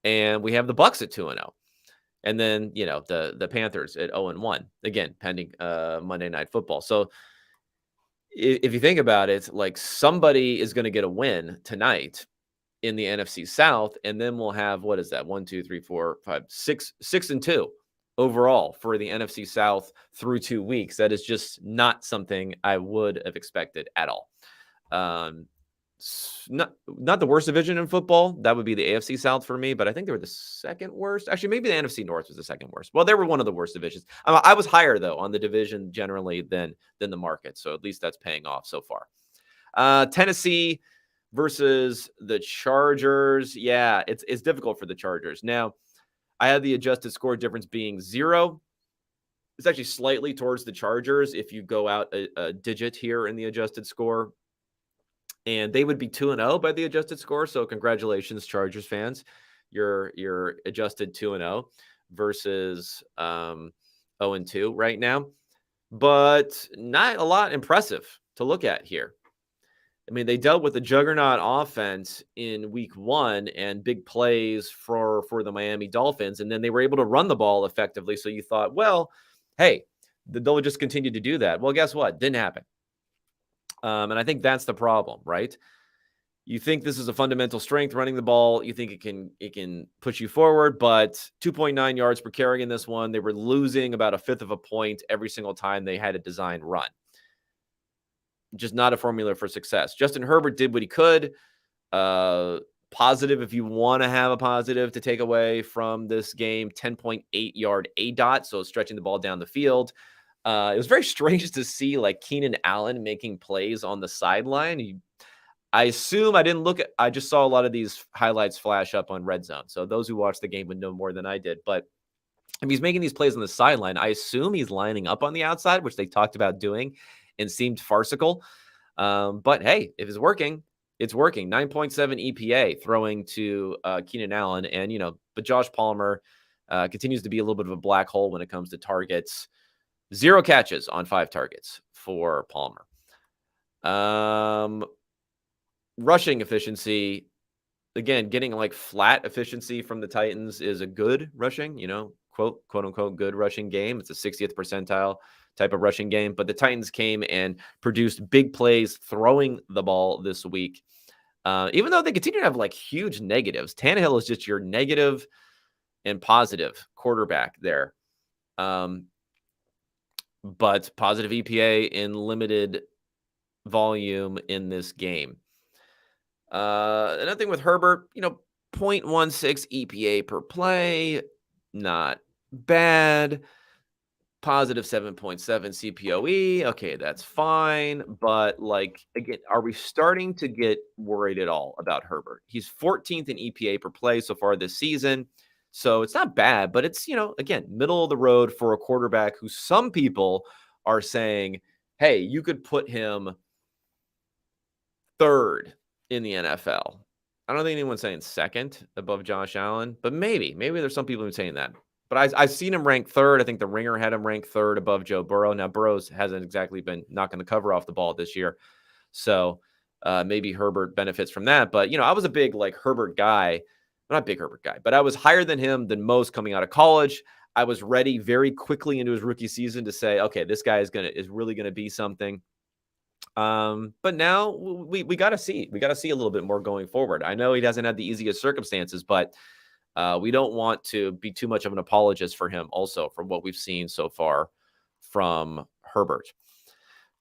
and we have the Bucks at 2-0. And then, the Panthers at 0-1, again, pending Monday Night Football. So if you think about it, like, somebody is going to get a win tonight in the NFC South, and then we'll have, what is that? 1, 2, 3, 4, 5, 6-2 overall for the NFC South through 2 weeks. That is just not something I would have expected at all. Not the worst division in football. That would be the AFC South for me, but I think they were the second worst. Actually, maybe the NFC North was the second worst. Well, they were one of the worst divisions. I was higher though on the division generally than the market, so at least that's paying off so far. Tennessee versus the Chargers. Yeah, it's difficult for the Chargers now. I had the adjusted score difference being 0. It's actually slightly towards the Chargers if you go out a digit here in the adjusted score. And they would be 2-0 by the adjusted score. So congratulations, Chargers fans. You're adjusted 2-0 versus 0-2 right now. But not a lot impressive to look at here. I mean, they dealt with the juggernaut offense in week 1 and big plays for the Miami Dolphins, and then they were able to run the ball effectively. So you thought, well, hey, they'll just continue to do that. Well, guess what? Didn't happen. And I think that's the problem, right? You think this is a fundamental strength, running the ball. You think it can push you forward, but 2.9 yards per carry in this one. They were losing about a fifth of a point every single time they had a designed run. Just not a formula for success. Justin Herbert did what he could. Positive, if you want to have a positive to take away from this game, 10.8 yard ADOT, so stretching the ball down the field. It was very strange to see like Keenan Allen making plays on the sideline. I assume I just saw a lot of these highlights flash up on Red Zone. So those who watched the game would know more than I did. But if he's making these plays on the sideline, I assume he's lining up on the outside, which they talked about doing and seemed farcical. But hey, if it's working, it's working. 9.7 EPA throwing to Keenan Allen. And, but Josh Palmer continues to be a little bit of a black hole when it comes to targets. 0 catches on 5 targets for Palmer. Rushing efficiency, again, getting like flat efficiency from the Titans is a good rushing, quote unquote, good rushing game. It's a 60th percentile type of rushing game, but the Titans came and produced big plays throwing the ball this week. Even though they continue to have like huge negatives, Tannehill is just your negative and positive quarterback there. But positive EPA in limited volume in this game. Another thing with Herbert, 0.16 EPA per play, not bad. Positive 7.7 CPOE. Okay, that's fine. But again, are we starting to get worried at all about Herbert? He's 14th in EPA per play so far this season. So it's not bad, but it's, again, middle of the road for a quarterback who some people are saying, hey, you could put him 3rd in the NFL. I don't think anyone's saying 2nd above Josh Allen, but maybe there's some people who are saying that. But I've seen him ranked 3rd. I think the Ringer had him ranked 3rd above Joe Burrow. Now, Burrows hasn't exactly been knocking the cover off the ball this year. So maybe Herbert benefits from that. But, I was a big Herbert guy. Not big Herbert guy, but I was higher than him than most coming out of college. I was ready very quickly into his rookie season to say, okay, this guy is really going to be something. But now we got to see. We got to see a little bit more going forward. I know he doesn't have the easiest circumstances, but we don't want to be too much of an apologist for him also from what we've seen so far from Herbert.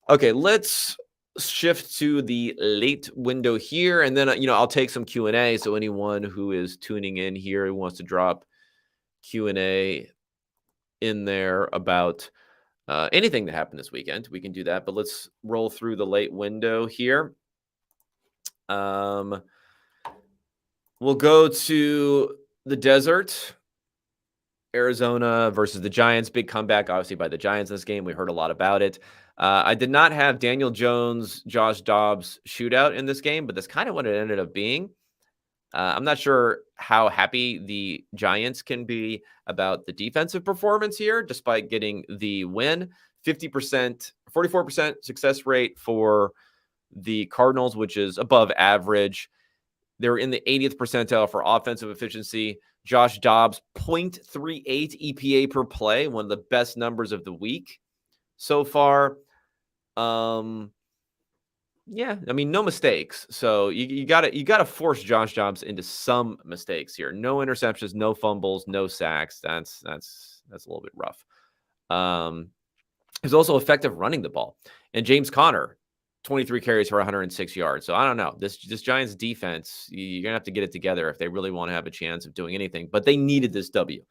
Okay, let's shift to the late window here. And then, I'll take some Q&A. So anyone who is tuning in here who wants to drop Q&A in there about anything that happened this weekend, we can do that. But let's roll through the late window here. We'll go to the desert. Arizona versus the Giants. Big comeback, obviously, by the Giants in this game. We heard a lot about it. I did not have Daniel Jones, Josh Dobbs shootout in this game, but that's kind of what it ended up being. I'm not sure how happy the Giants can be about the defensive performance here, despite getting the win. 44% success rate for the Cardinals, which is above average. They're in the 80th percentile for offensive efficiency. Josh Dobbs, 0.38 EPA per play, one of the best numbers of the week so far. Yeah, I mean, no mistakes. So you gotta force Josh Dobbs into some mistakes here. No interceptions, no fumbles, no sacks. That's a little bit rough. He's also effective running the ball. And James Conner, 23 carries for 106 yards. So I don't know. This Giants defense, you're gonna have to get it together if they really want to have a chance of doing anything. But they needed this W.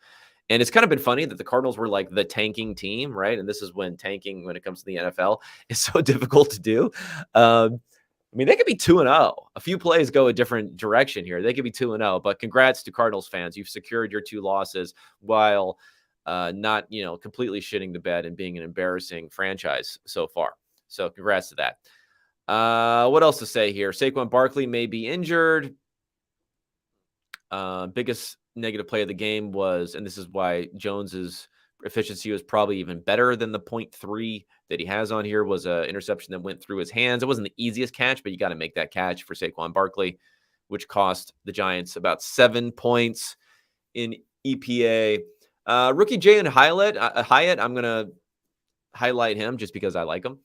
And it's kind of been funny that the Cardinals were like the tanking team, right? And this is when tanking, when it comes to the NFL, is so difficult to do. I mean, they could be 2-0. A few plays go a different direction here. They could be 2-0, but congrats to Cardinals fans. You've secured your 2 losses while not, completely shitting the bed and being an embarrassing franchise so far. So congrats to that. What else to say here? Saquon Barkley may be injured. Biggest negative play of the game was, and this is why Jones's efficiency was probably even better than the 0.3 that he has on here, was an interception that went through his hands. It wasn't the easiest catch, but you got to make that catch for Saquon Barkley, which cost the Giants about 7 points in EPA. Rookie Jalen Hyatt, I'm going to highlight him just because I like him.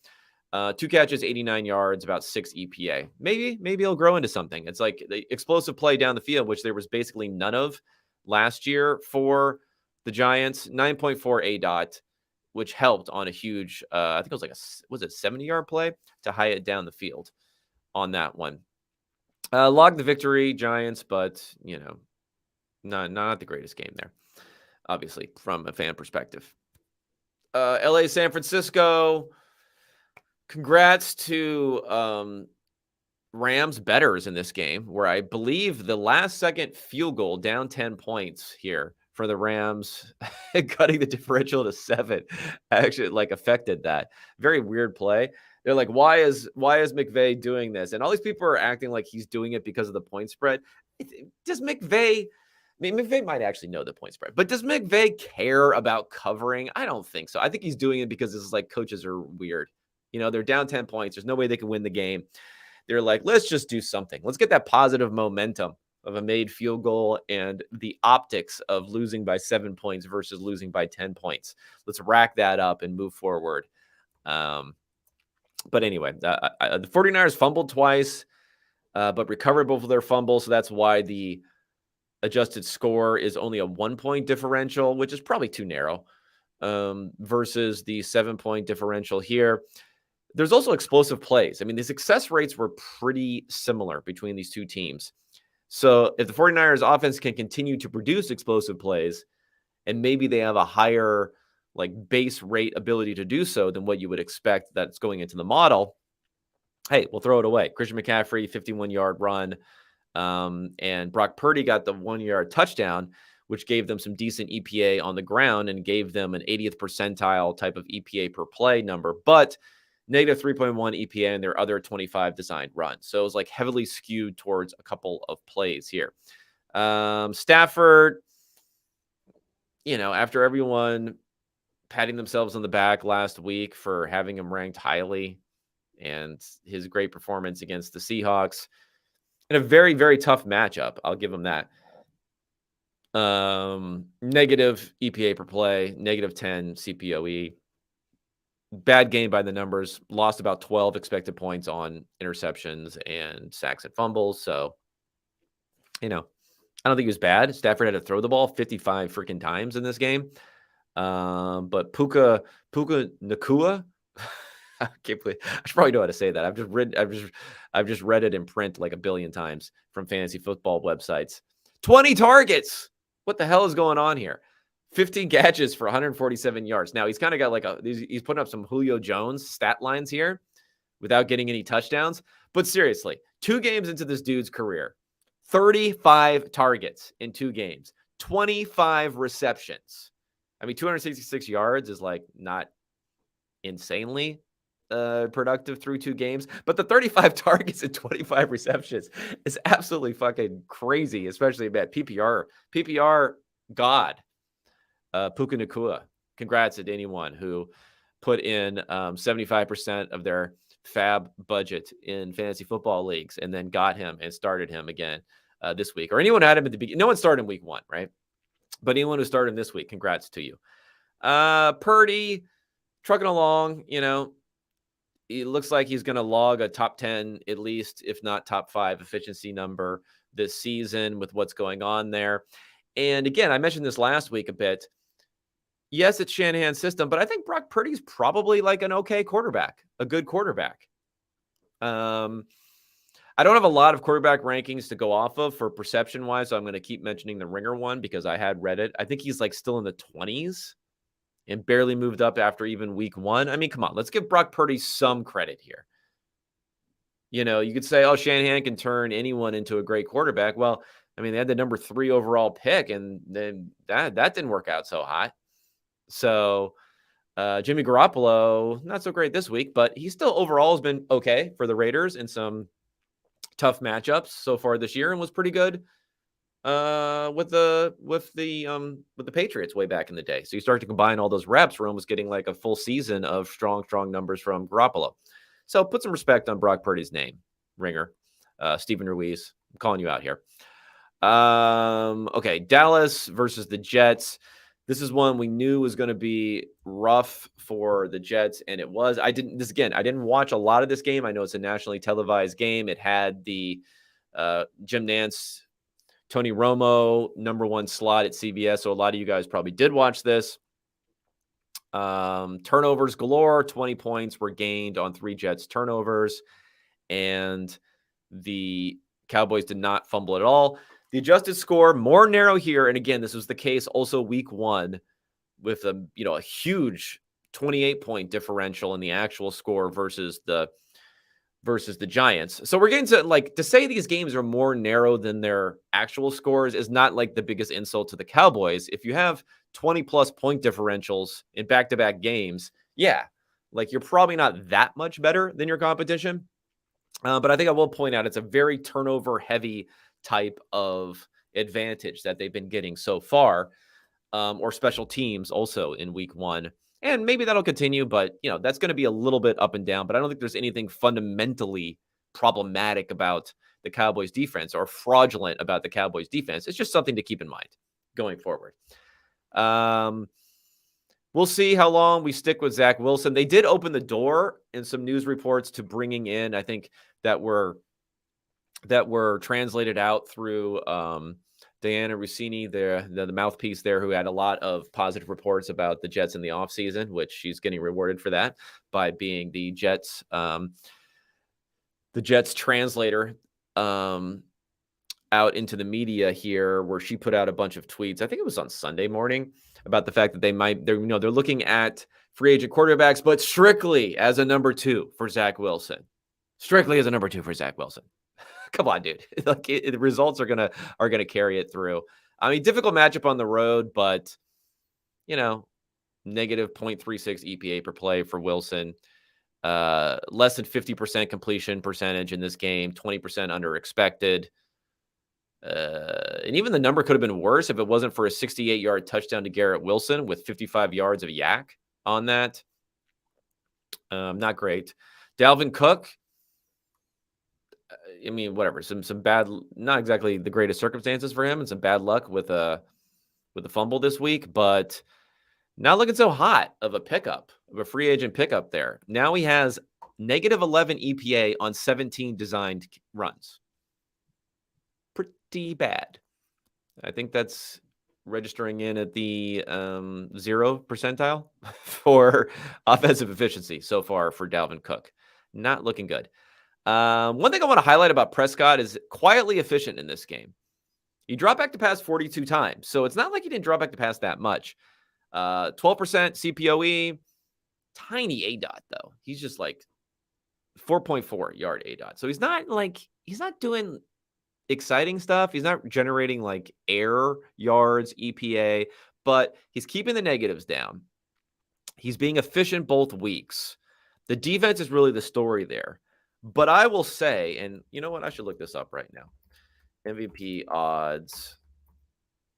2 catches, 89 yards, about 6 EPA. Maybe he'll grow into something. It's like the explosive play down the field, which there was basically none of last year for the Giants. 9.4 ADOT, which helped on a huge, I think it was like was it 70-yard play to Hyatt down the field on that one. Logged the victory, Giants, but, not the greatest game there, obviously, from a fan perspective. LA, San Francisco. Congrats to Rams bettors in this game, where I believe the last second field goal down 10 points here for the Rams, cutting the differential to 7, actually affected that. Very weird play. They're like, why is McVay doing this? And all these people are acting like he's doing it because of the point spread. Does McVay? I mean, McVay might actually know the point spread, but does McVay care about covering? I don't think so. I think he's doing it because this is coaches are weird. They're down 10 points. There's no way they can win the game. They're like, let's just do something. Let's get that positive momentum of a made field goal and the optics of losing by 7 points versus losing by 10 points. Let's rack that up and move forward. But anyway, the 49ers fumbled twice, but recovered both of their fumbles. So that's why the adjusted score is only a 1-point differential, which is probably too narrow, versus the 7-point differential here. There's also explosive plays. I mean, the success rates were pretty similar between these two teams. So if the 49ers offense can continue to produce explosive plays, and maybe they have a higher base rate ability to do so than what you would expect that's going into the model, hey, we'll throw it away. Christian McCaffrey, 51-yard run. And Brock Purdy got the 1-yard touchdown, which gave them some decent EPA on the ground and gave them an 80th percentile type of EPA per play number. But negative 3.1 EPA in their other 25 designed runs. So it was heavily skewed towards a couple of plays here. Stafford, after everyone patting themselves on the back last week for having him ranked highly and his great performance against the Seahawks in a very, very tough matchup, I'll give him that. Negative EPA per play, negative 10 CPOE. Bad game by the numbers, lost about 12 expected points on interceptions and sacks and fumbles. So, I don't think he was bad. Stafford had to throw the ball 55 freaking times in this game. But Puka Nakua, I can't believe, I should probably know how to say that. I've just read it in print a billion times from fantasy football websites. 20 targets. What the hell is going on here? 15 catches for 147 yards. Now he's kind of got he's putting up some Julio Jones stat lines here without getting any touchdowns. But seriously, 2 games into this dude's career, 35 targets in 2 games, 25 receptions. I mean, 266 yards is not insanely productive through 2 games, but the 35 targets and 25 receptions is absolutely fucking crazy, especially at PPR God. Puka Nakua. Congrats to anyone who put in 75% of their fab budget in fantasy football leagues and then got him and started him again this week. Or anyone had him at the beginning. No one started in week 1, right? But anyone who started him this week, congrats to you. Purdy, trucking along, it looks like he's going to log a top 10, at least, if not top 5 efficiency number this season with what's going on there. And again, I mentioned this last week a bit. Yes, it's Shanahan's system, but I think Brock Purdy's probably an okay quarterback, a good quarterback. I don't have a lot of quarterback rankings to go off of for perception-wise, so I'm going to keep mentioning the Ringer one because I had read it. I think he's still in the 20s and barely moved up after even week 1. I mean, come on, let's give Brock Purdy some credit here. You could say, oh, Shanahan can turn anyone into a great quarterback. Well, I mean, they had the number 3 overall pick, and then that didn't work out so hot. So Jimmy Garoppolo, not so great this week, but he still overall has been okay for the Raiders in some tough matchups so far this year, and was pretty good with the Patriots way back in the day. So you start to combine all those reps, we're almost getting like a full season of strong numbers from Garoppolo. So put some respect on Brock Purdy's name, Ringer. Stephen Ruiz, I'm calling you out here. Okay, Dallas versus the Jets. This is one we knew was going to be rough for the Jets, and it was. I didn't watch a lot of this game. I know it's a nationally televised game. It had the Jim Nantz, Tony Romo number 1 slot at CBS, so a lot of you guys probably did watch this. Turnovers galore. 20 points were gained on 3 Jets turnovers, and the Cowboys did not fumble at all. The adjusted score more narrow here, and again, this was the case also week 1 with a huge 28-point differential in the actual score versus the Giants. So we're getting to say these games are more narrow than their actual scores is not like the biggest insult to the Cowboys. If you have 20 plus point differentials in back-to-back games, yeah, like you're probably not that much better than your competition. But I think I will point out it's a very turnover heavy type of advantage that they've been getting so far, or special teams also in week 1. And maybe that'll continue, but that's going to be a little bit up and down. But I don't think there's anything fundamentally problematic about the Cowboys defense or fraudulent about the Cowboys defense. It's just something to keep in mind going forward. We'll see how long we stick with Zach Wilson. They did open the door in some news reports to bringing in, I think that were translated out through Diana Rossini, the mouthpiece there, who had a lot of positive reports about the Jets in the offseason, which she's getting rewarded for that by being the Jets translator out into the media here, where she put out a bunch of tweets. I think it was on Sunday morning about the fact that they're looking at free agent quarterbacks, but strictly as a number 2 for Zach Wilson. Strictly as a number 2 for Zach Wilson. Come on, dude. The results are gonna carry it through. I mean, difficult matchup on the road, but negative 0.36 EPA per play for Wilson. Less than 50% completion percentage in this game, 20% under expected. And even the number could have been worse if it wasn't for a 68-yard touchdown to Garrett Wilson with 55 yards of yak on that. Not great. Dalvin Cook. I mean, whatever. Some bad, not exactly the greatest circumstances for him, and some bad luck with a fumble this week, but not looking so hot of a pickup, of a free agent pickup there. Now he has negative 11 EPA on 17 designed runs. Pretty bad. I think that's registering in at the 0 percentile for offensive efficiency so far for Dalvin Cook. Not looking good. One thing I want to highlight about Prescott is quietly efficient in this game. He dropped back to pass 42 times, so it's not like he didn't drop back to pass that much. 12% CPOE, tiny ADOT though. He's just like 4.4 yard ADOT. So he's not doing exciting stuff. He's not generating like air yards, EPA, but he's keeping the negatives down. He's being efficient both weeks. The defense is really the story there. But I will say, and you know what? I should look this up right now. MVP odds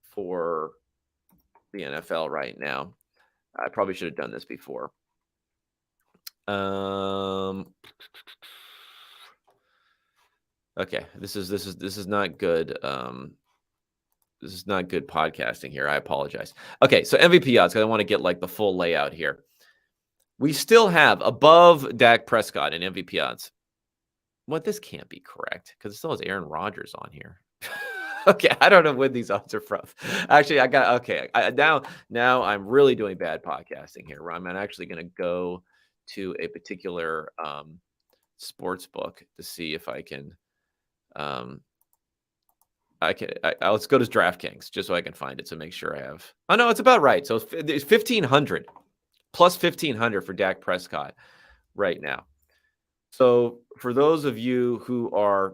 for the NFL right now. I probably should have done this before. Okay, this is not good. This is not good podcasting here. I apologize. Okay, so MVP odds, because I want to get like the full layout here. We still have above Dak Prescott in MVP odds. Well, this can't be correct because it still has Aaron Rodgers on here. Okay, I don't know when these odds are from. Actually, now I'm really doing bad podcasting here. I'm actually going to go to a particular sports book to see if I can. Let's go to DraftKings just so I can find it. So make sure I have. Oh no, it's about right. So it's 1,500 plus 1,500 for Dak Prescott right now. So for those of you who are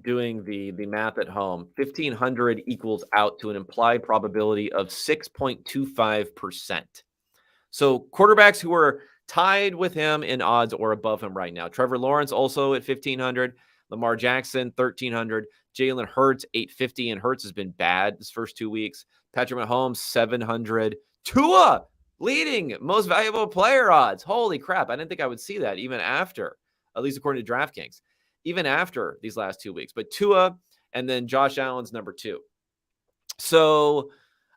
doing the math at home, 1,500 equals out to an implied probability of 6.25%. So quarterbacks who are tied with him in odds or above him right now. Trevor Lawrence also at 1,500. Lamar Jackson, 1,300. Jalen Hurts, 850, and Hurts has been bad this first 2 weeks. Patrick Mahomes, 700. Tua leading most valuable player odds. Holy crap. I didn't think I would see that even after, at least according to DraftKings, even after these last 2 weeks. But Tua and then Josh Allen's number 2. So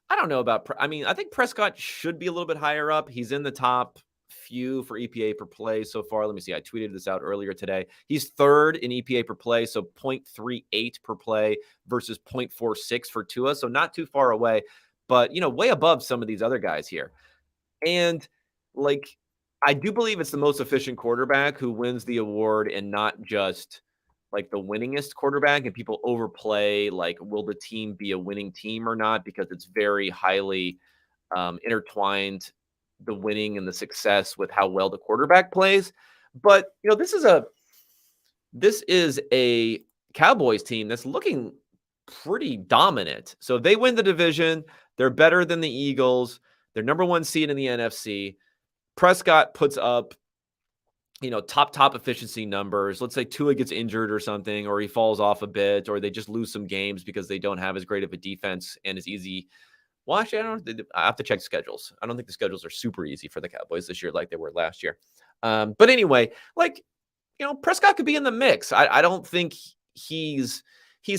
I don't know about. I mean, I think Prescott should be a little bit higher up. He's in the top few for EPA per play so far. Let me see. I tweeted this out earlier today. He's third in EPA per play, so 0.38 per play versus 0.46 for Tua. So not too far away, but way above some of these other guys here. And like, I do believe it's the most efficient quarterback who wins the award, and not just like the winningest quarterback. And people overplay like, will the team be a winning team or not? Because it's very highly intertwined, the winning and the success, with how well the quarterback plays. But this is a Cowboys team that's looking pretty dominant. So if they win the division, they're better than the Eagles. They're number 1 seed in the NFC. Prescott puts up, top efficiency numbers. Let's say Tua gets injured or something, or he falls off a bit, or they just lose some games because they don't have as great of a defense and is easy. Well, actually, I have to check schedules. I don't think the schedules are super easy for the Cowboys this year like they were last year. But anyway, Prescott could be in the mix. I don't think he's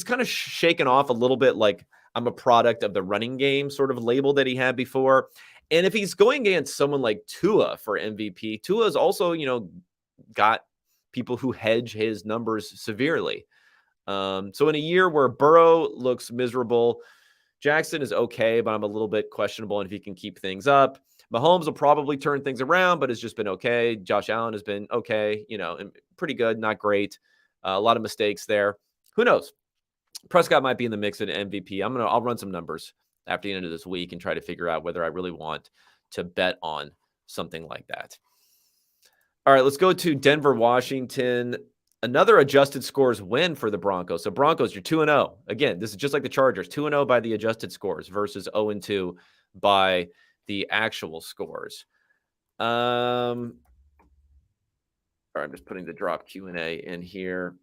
kind of shaken off a little bit, like, I'm a product of the running game sort of label that he had before. And if he's going against someone like Tua for MVP, Tua's also, got people who hedge his numbers severely. So in a year where Burrow looks miserable, Jackson is okay, but I'm a little bit questionable if he can keep things up. Mahomes will probably turn things around, but it's just been okay. Josh Allen has been okay, and pretty good, not great. A lot of mistakes there. Who knows? Prescott might be in the mix at MVP. I'll run some numbers after the end of this week and try to figure out whether I really want to bet on something like that. All right, let's go to Denver, Washington. Another adjusted scores win for the Broncos. So Broncos, you're 2-0. Again, this is just like the Chargers, 2-0 by the adjusted scores versus 0-2 by the actual scores. All right, I'm just putting the drop Q&A in here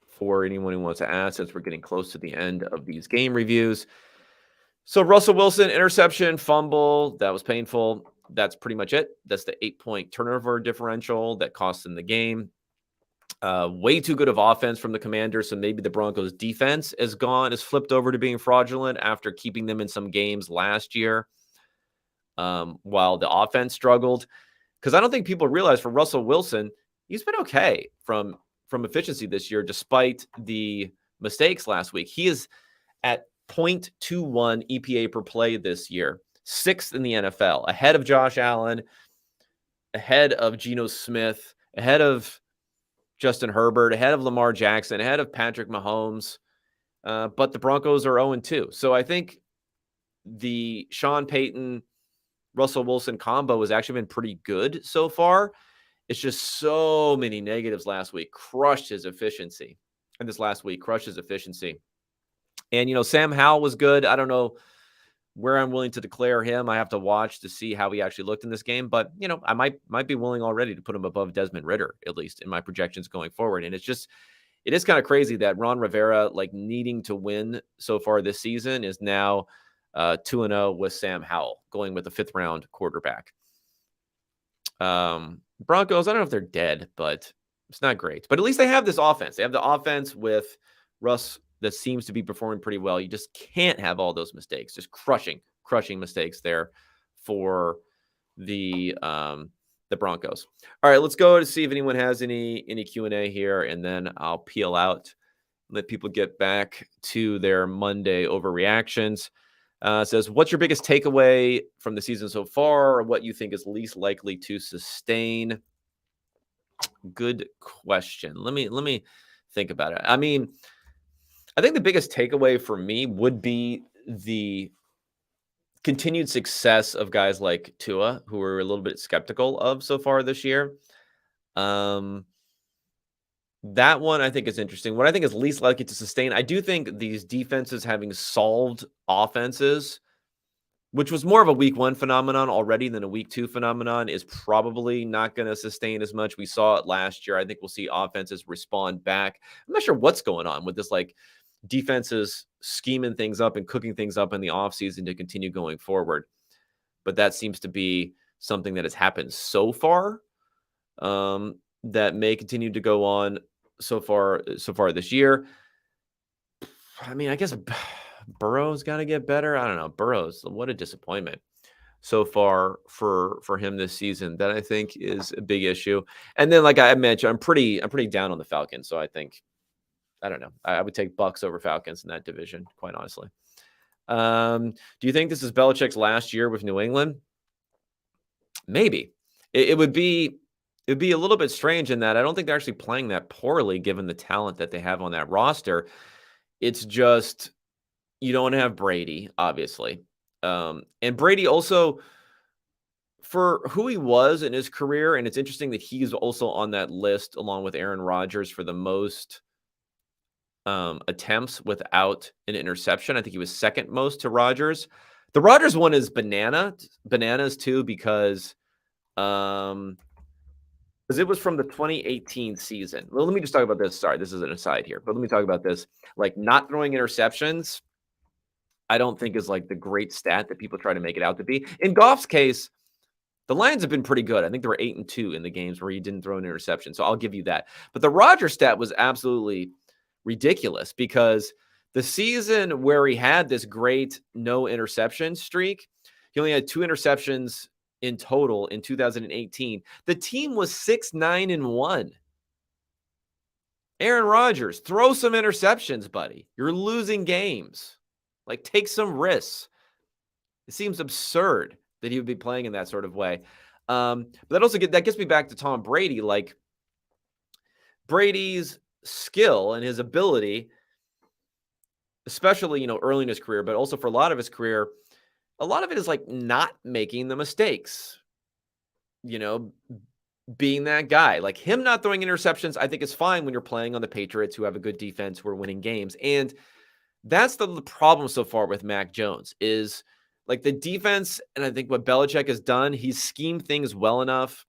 for anyone who wants to ask, since we're getting close to the end of these game reviews. So Russell Wilson, interception, fumble, that was painful. That's pretty much it. That's the 8-point turnover differential that cost them the game. Way too good of offense from the Commanders, so maybe the Broncos defense is flipped over to being fraudulent after keeping them in some games last year, while the offense struggled. Because I don't think people realize, for Russell Wilson, he's been okay from efficiency this year, despite the mistakes last week. He is at 0.21 EPA per play this year, 6th in the NFL, ahead of Josh Allen, ahead of Geno Smith, ahead of Justin Herbert, ahead of Lamar Jackson, ahead of Patrick Mahomes. But the Broncos are 0-2. So I think the Sean Payton, Russell Wilson combo has actually been pretty good so far. It's just so many negatives last week. Crushed his efficiency. And this last week, crushed his efficiency. And, Sam Howell was good. I don't know where I'm willing to declare him. I have to watch to see how he actually looked in this game. But, I might be willing already to put him above Desmond Ridder, at least in my projections going forward. And it is kind of crazy that Ron Rivera, needing to win so far this season, is now 2-0 with Sam Howell, going with a 5th-round quarterback. Broncos, I don't know if they're dead, but it's not great. But at least they have this offense. They have the offense with Russ that seems to be performing pretty well. You just can't have all those mistakes, just crushing mistakes there for the Broncos. All right, let's go to see if anyone has any Q&A here, and then I'll peel out, let people get back to their Monday overreactions. Says, what's your biggest takeaway from the season so far, or what you think is least likely to sustain? Good question. Let me think about it. I mean, I think the biggest takeaway for me would be the continued success of guys like Tua, who we're a little bit skeptical of so far this year. Um, that one I think is interesting. What I think is least likely to sustain, I do think these defenses having solved offenses, which was more of a week 1 phenomenon already than a week 2 phenomenon, is probably not going to sustain as much. We saw it last year. I think we'll see offenses respond back. I'm not sure what's going on with this, like, defenses scheming things up and cooking things up in the offseason to continue going forward. But that seems to be something that has happened so far, that may continue to go on so far this year. I mean, I guess Burrow's got to get better. I don't know. Burrow's, what a disappointment so far for him this season. That I think is a big issue. And then, like I mentioned, I'm pretty down on the Falcons. So I think, I don't know. I would take Bucks over Falcons in that division, quite honestly. Do you think this is Belichick's last year with New England? Maybe. It would be a little bit strange in that I don't think they're actually playing that poorly given the talent that they have on that roster. It's just, you don't have Brady, obviously. And Brady also, for who he was in his career, and it's interesting that he's also on that list along with Aaron Rodgers for the most attempts without an interception. I think he was second most to Rodgers. The Rodgers one is bananas too, because it was from the 2018 season. Well, let me just talk about this. Sorry, this is an aside here, but let me talk about this. Like, not throwing interceptions, I don't think is like the great stat that people try to make it out to be. In Goff's case, the Lions have been pretty good. I think they were 8-2 in the games where he didn't throw an interception. So I'll give you that. But the Rodgers stat was absolutely ridiculous, because the season where he had this great no interception streak, he only had 2 interceptions in total in 2018. The team was 6-9-1. Aaron Rodgers, throw some interceptions, buddy. You're losing games. Like, take some risks. It seems absurd that he would be playing in that sort of way. But that gets me back to Tom Brady. Like, Brady's skill and his ability, especially, early in his career, but also for a lot of his career, a lot of it is like not making the mistakes, being that guy. Like, him not throwing interceptions, I think is fine when you're playing on the Patriots, who have a good defense, who are winning games. And that's the problem so far with Mac Jones is, like, the defense. And I think what Belichick has done, he's schemed things well enough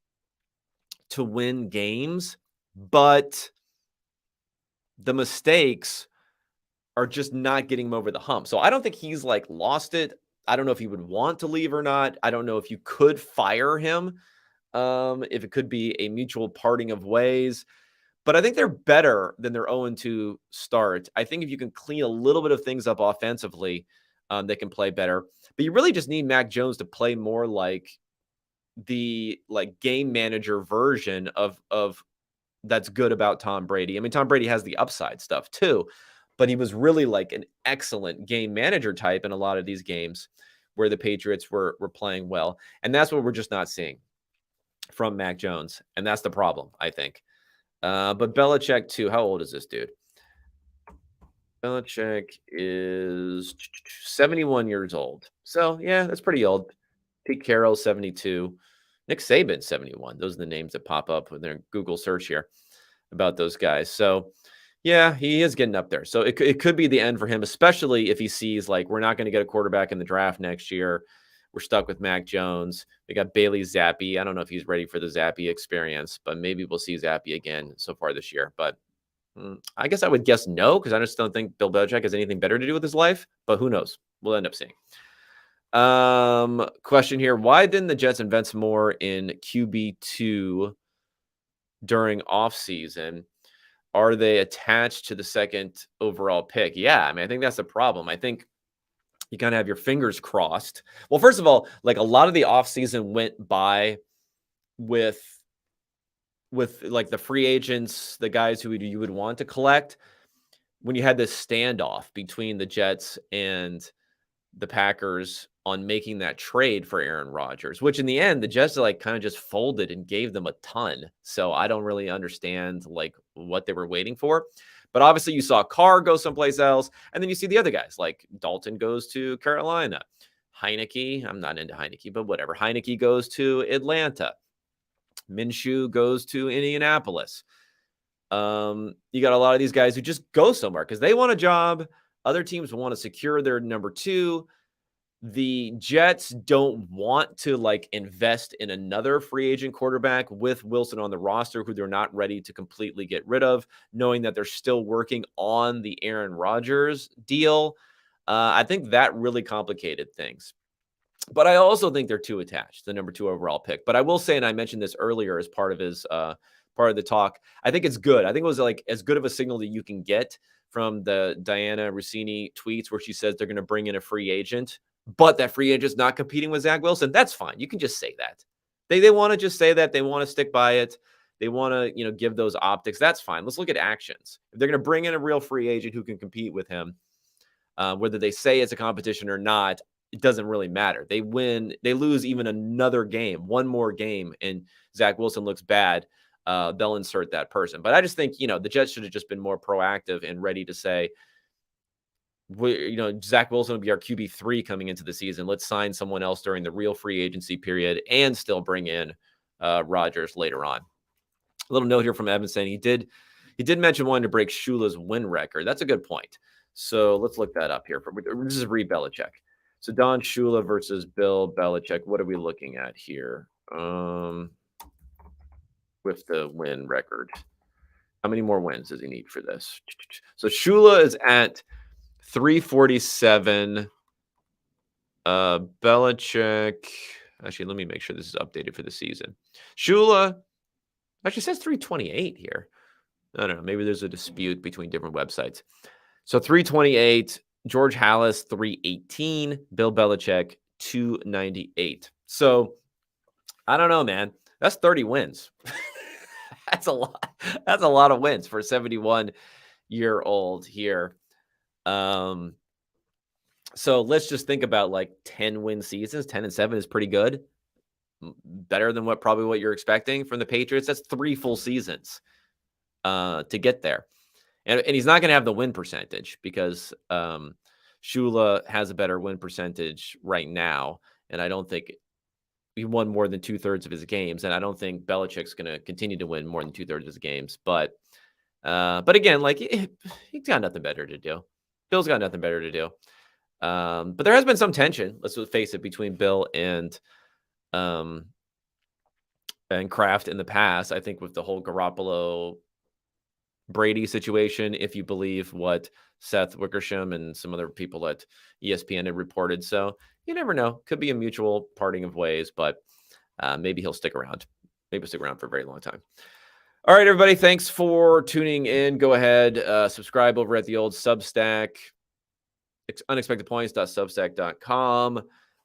to win games, but the mistakes are just not getting him over the hump. So I don't think he's like lost it. I don't know if he would want to leave or not. I don't know if you could fire him, if it could be a mutual parting of ways. But I think they're better than their 0-2 start. I think if you can clean a little bit of things up offensively, they can play better. But you really just need Mac Jones to play more like the game manager version of that's good about Tom Brady. I mean, Tom Brady has the upside stuff too, but he was really like an excellent game manager type in a lot of these games where the Patriots were playing well. And that's what we're just not seeing from Mac Jones. And that's the problem, I think. But Belichick too. How old is this dude? Belichick is 71 years old. So yeah, that's pretty old. Pete Carroll, 72. Nick Saban, 71. Those are the names that pop up in their Google search here about those guys. So yeah, he is getting up there. So it could be the end for him, especially if he sees, like, we're not going to get a quarterback in the draft next year. We're stuck with Mac Jones. We got Bailey Zappi. I don't know if he's ready for the Zappi experience, but maybe we'll see Zappi again so far this year. But I guess I would guess no, because I just don't think Bill Belichick has anything better to do with his life. But who knows? We'll end up seeing. Question here. Why didn't the Jets invest more in QB2 during offseason? Are they attached to the second overall pick? Yeah, I mean, I think that's the problem. I think you kind of have your fingers crossed. Well, first of all, like, a lot of the offseason went by with like the free agents, the guys who you would want to collect, when you had this standoff between the Jets and the Packers on making that trade for Aaron Rodgers, which in the end, the Jets like kind of just folded and gave them a ton. So I don't really understand like what they were waiting for. But obviously you saw Carr go someplace else. And then you see the other guys, like Dalton goes to Carolina. Heineke. I'm not into Heineke, but whatever. Heineke goes to Atlanta. Minshew goes to Indianapolis. You got a lot of these guys who just go somewhere because they want a job. Other teams want to secure their number two. The Jets don't want to like invest in another free agent quarterback with Wilson on the roster, who they're not ready to completely get rid of, knowing that they're still working on the Aaron Rodgers deal. I think that really complicated things. But I also think they're too attached, the number 2 overall pick. But I will say, and I mentioned this earlier as part of his part of the talk, I think it's good. I think it was like as good of a signal that you can get from the Diana Rossini tweets where she says they're going to bring in a free agent, but that free agent's not competing with Zach Wilson. That's fine. You can just say that. They want to just say that. They want to stick by it. They want to, give those optics. That's fine. Let's look at actions. If they're going to bring in a real free agent who can compete with him, whether they say it's a competition or not, it doesn't really matter. They win, they lose even another game, one more game, and Zach Wilson looks bad. They'll insert that person. But I just think, the Jets should have just been more proactive and ready to say, Zach Wilson will be our QB3 coming into the season. Let's sign someone else during the real free agency period and still bring in Rodgers later on. A little note here from Evan saying he did mention wanting to break Shula's win record. That's a good point. So let's look that up here. This is Reed Belichick. So Don Shula versus Bill Belichick. What are we looking at here? With the win record. How many more wins does he need for this? So Shula is at 347. Belichick. Actually, let me make sure this is updated for the season. Shula actually says 328 here. I don't know. Maybe there's a dispute between different websites. So 328. George Halas, 318. Bill Belichick, 298. So I don't know, man. That's 30 wins. That's a lot. That's a lot of wins for a 71-year-old here. So let's just think about like 10-win seasons. 10-7 is pretty good. Better than what you're expecting from the Patriots. That's 3 full seasons to get there. And he's not going to have the win percentage because Shula has a better win percentage right now. And I don't think he won more than 2/3 of his games. And I don't think Belichick's going to continue to win more than 2/3 of his games. But again, like he's got nothing better to do. Bill's got nothing better to do. But there has been some tension, let's face it, between Bill and Kraft in the past. I think with the whole Garoppolo Brady situation, if you believe what Seth Wickersham and some other people at ESPN had reported. So you never know. Could be a mutual parting of ways, but maybe he'll stick around. Maybe he'll stick around for a very long time. All right, everybody. Thanks for tuning in. Go ahead, subscribe over at the old Substack, unexpectedpoints.substack.com.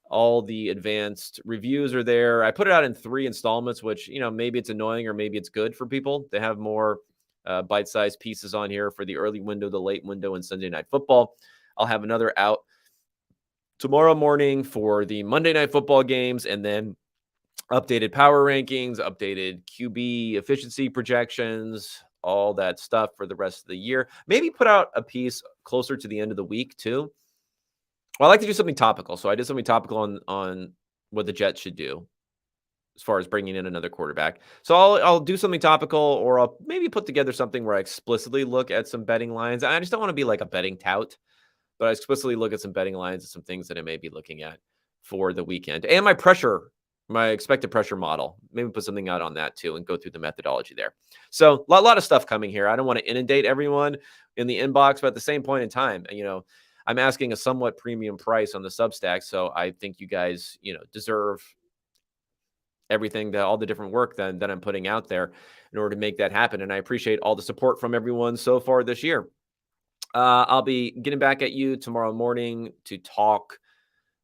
All the advanced reviews are there. I put it out in 3 installments, which, maybe it's annoying or maybe it's good for people. They have more bite-sized pieces on here for the early window, the late window, and Sunday Night Football. I'll have another out tomorrow morning for the Monday Night Football games, and then updated power rankings, updated QB efficiency projections, all that stuff for the rest of the year. Maybe put out a piece closer to the end of the week too. Well, I like to do something topical. So I did something topical on what the Jets should do as far as bringing in another quarterback. So I'll do something topical, or I'll maybe put together something where I explicitly look at some betting lines. I just don't want to be like a betting tout, but I explicitly look at some betting lines and some things that I may be looking at for the weekend. And my expected pressure model. Maybe put something out on that too and go through the methodology there. So a lot of stuff coming here. I don't want to inundate everyone in the inbox, but at the same point in time, I'm asking a somewhat premium price on the Substack. So I think you guys, deserve everything, all the different work that I'm putting out there in order to make that happen. And I appreciate all the support from everyone so far this year. I'll be getting back at you tomorrow morning to talk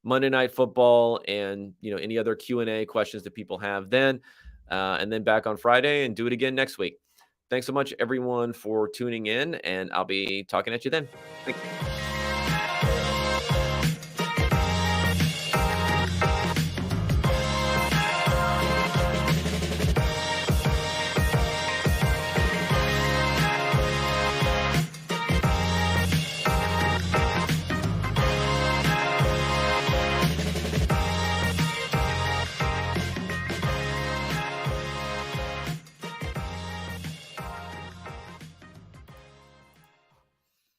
Monday Night Football and, any other Q&A questions that people have then, and then back on Friday and do it again next week. Thanks so much, everyone, for tuning in, and I'll be talking at you then. Thank you.